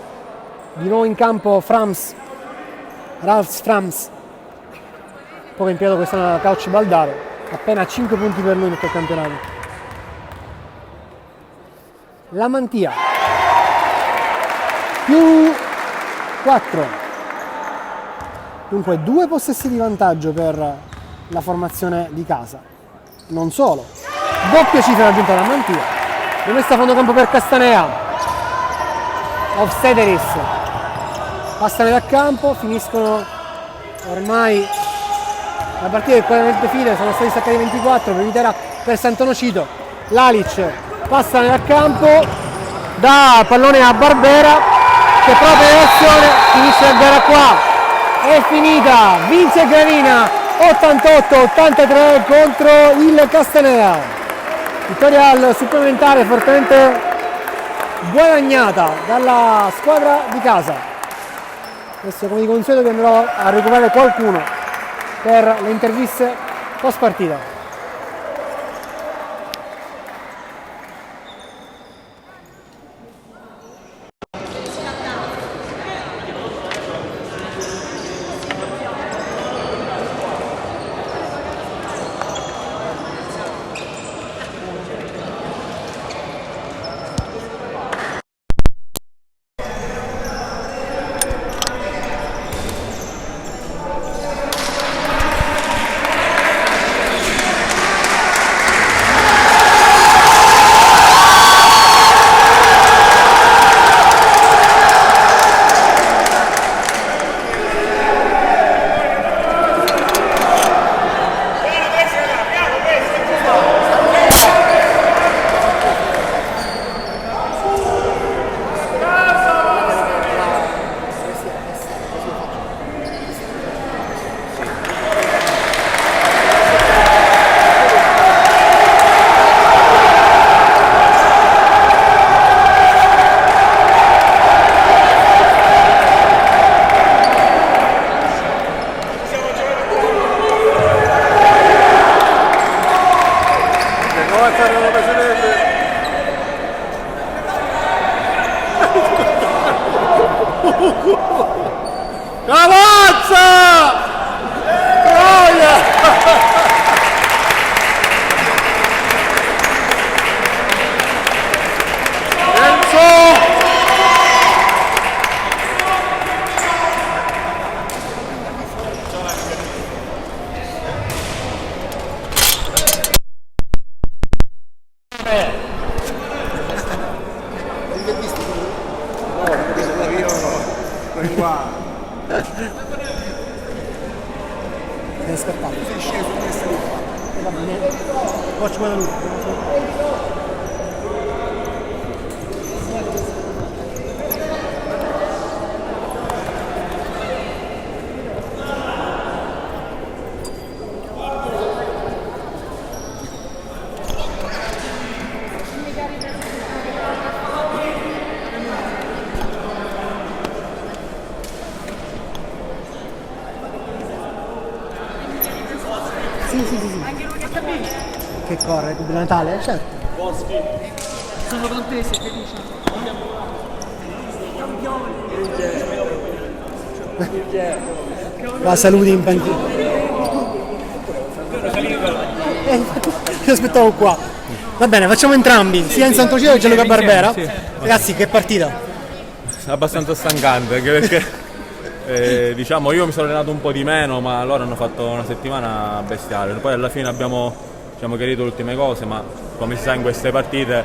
Speaker 1: di nuovo in campo Ralf Frams, poco impiegato quest'anno da Caucci Baldaro, appena 5 punti per lui in tutto il campionato. La Mantia più 4, dunque 2 possessi di vantaggio per la formazione di casa, non solo, doppia cifra raggiunta da Mantia, rimessa a fondo campo per Castanea, Offsederis, passano da campo, finiscono ormai la partita del 40 fine, sono stati staccati 24, eviterà per Sant'Onofrio, Lalic passa nel campo, dà pallone a Barbera che proprio in azione finisce la gara qua, è finita, vince Gravina 88-83 contro il Castanea, vittoria al supplementare fortemente guadagnata dalla squadra di casa. Adesso come di consueto vi andrò a recuperare qualcuno per le interviste post partita. È scappato. Sei sceso questa lì. Va bene. Poi ci guarda lui. Sì.
Speaker 4: Anche lui che sta bene.
Speaker 1: Che corre, il Natale? Certo.
Speaker 4: Sono contenti e felici.
Speaker 1: La saluti in panchina. Io aspettavo qua. Va bene, facciamo entrambi, sia in Sant'Onofrio che Gianluca Barbera.
Speaker 5: Sì.
Speaker 1: Ragazzi, che partita?
Speaker 5: Abbastanza stancante, anche perché diciamo io mi sono allenato un po' di meno, ma loro hanno fatto una settimana bestiale. Poi alla fine abbiamo chiarito le ultime cose, ma come si sa in queste partite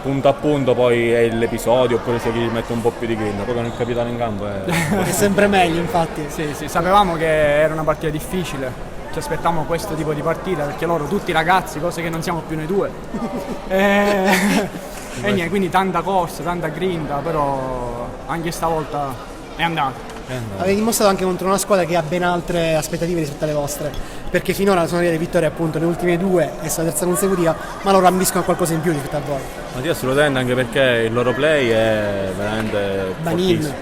Speaker 5: punto a punto poi è l'episodio, oppure se chi mette un po' più di grinta, poi con il capitano in campo
Speaker 1: È sempre meglio, infatti.
Speaker 4: Sì, sapevamo che era una partita difficile, ci aspettavamo questo tipo di partita perché loro tutti ragazzi, cose che non siamo più noi due. E niente, quindi tanta corsa, tanta grinta, però anche stavolta è andata.
Speaker 1: Avete dimostrato anche contro una squadra che ha ben altre aspettative rispetto alle vostre, perché finora sono arrivate vittorie appunto le ultime 2 e la terza consecutiva, ma loro ambiscono a qualcosa in più rispetto a voi.
Speaker 5: Ma sì, assolutamente, anche perché il loro play è veramente
Speaker 1: Banin,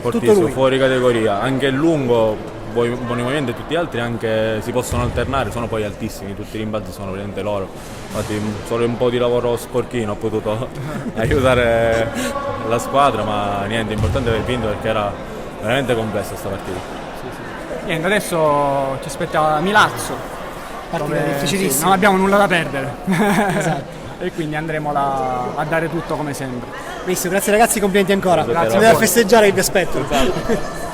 Speaker 5: fortissimo, fuori categoria. Anche il lungo, buoni movimenti, e tutti gli altri anche si possono alternare, sono poi altissimi, tutti i rimbalzi sono veramente loro. Infatti solo un po' di lavoro sporchino ho potuto aiutare la squadra, ma niente, importante aver vinto perché era veramente complessa questa partita.
Speaker 4: Niente, adesso ci aspetta Milazzo,
Speaker 1: partita difficilissima.
Speaker 4: non abbiamo nulla da perdere.
Speaker 1: Esatto.
Speaker 4: E quindi andremo là a dare tutto come sempre.
Speaker 1: Benissimo, grazie ragazzi, complimenti ancora.
Speaker 5: Grazie.
Speaker 1: Andate a festeggiare che vi aspetto.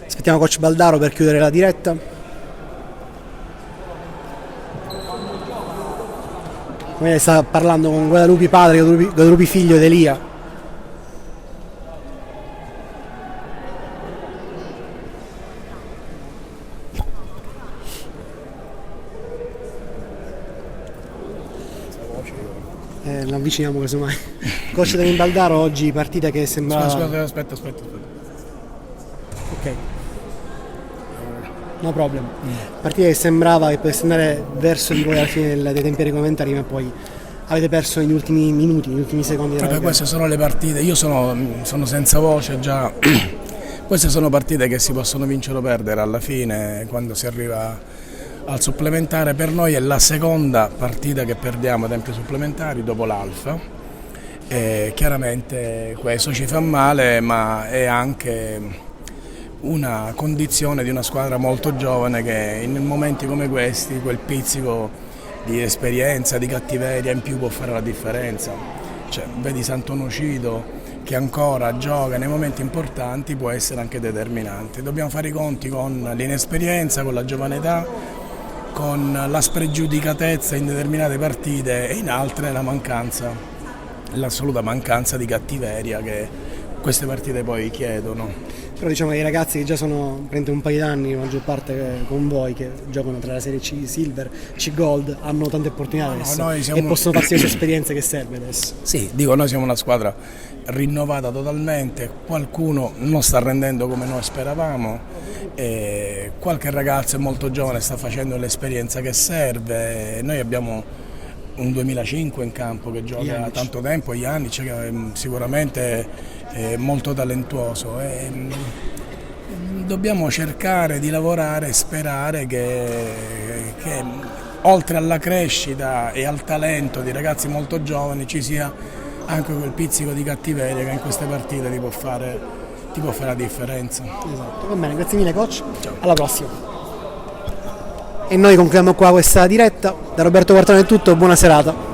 Speaker 1: Aspettiamo coach Baldaro per chiudere la diretta. Come sta parlando con Guadalupi padre, Guadalupi figlio ed Elia. L'avviciniamo casomai. Coach Daniel Baldaro, oggi partita che sembra...
Speaker 6: Aspetta.
Speaker 1: Ok. No problem. Partita che sembrava che potesse andare verso di voi alla fine dei tempi regolamentari, ma poi avete perso negli ultimi minuti, negli ultimi secondi della gara.
Speaker 6: Queste sono le partite, io sono senza voce già. Queste sono partite che si possono vincere o perdere alla fine, quando si arriva al supplementare. Per noi è la seconda partita che perdiamo a tempi supplementari dopo l'Alfa. Chiaramente questo ci fa male, ma è anche una condizione di una squadra molto giovane che in momenti come questi quel pizzico di esperienza, di cattiveria in più può fare la differenza. Cioè, vedi Sant'Onofrio che ancora gioca nei momenti importanti, può essere anche determinante. Dobbiamo fare i conti con l'inesperienza, con la giovane età, con la spregiudicatezza in determinate partite e in altre l'assoluta mancanza di cattiveria che queste partite poi chiedono.
Speaker 1: Però diciamo che i ragazzi che già sono un paio di anni, la maggior parte con voi, che giocano tra la serie C Silver, C Gold, hanno tante opportunità adesso e possono farsi queste esperienze che serve adesso.
Speaker 6: Sì, dico, noi siamo una squadra rinnovata totalmente, qualcuno non sta rendendo come noi speravamo, e qualche ragazzo molto giovane sta facendo l'esperienza che serve. Noi abbiamo un 2005 in campo che gioca da tanto tempo, Janic, che è sicuramente molto talentuoso, e dobbiamo cercare di lavorare e sperare che oltre alla crescita e al talento di ragazzi molto giovani ci sia anche quel pizzico di cattiveria che in queste partite ti può fare la differenza.
Speaker 1: Esatto, va bene, grazie mille coach.
Speaker 6: Ciao.
Speaker 1: Alla prossima. E noi concludiamo qua questa diretta. Da Roberto Quartano è tutto, buona serata.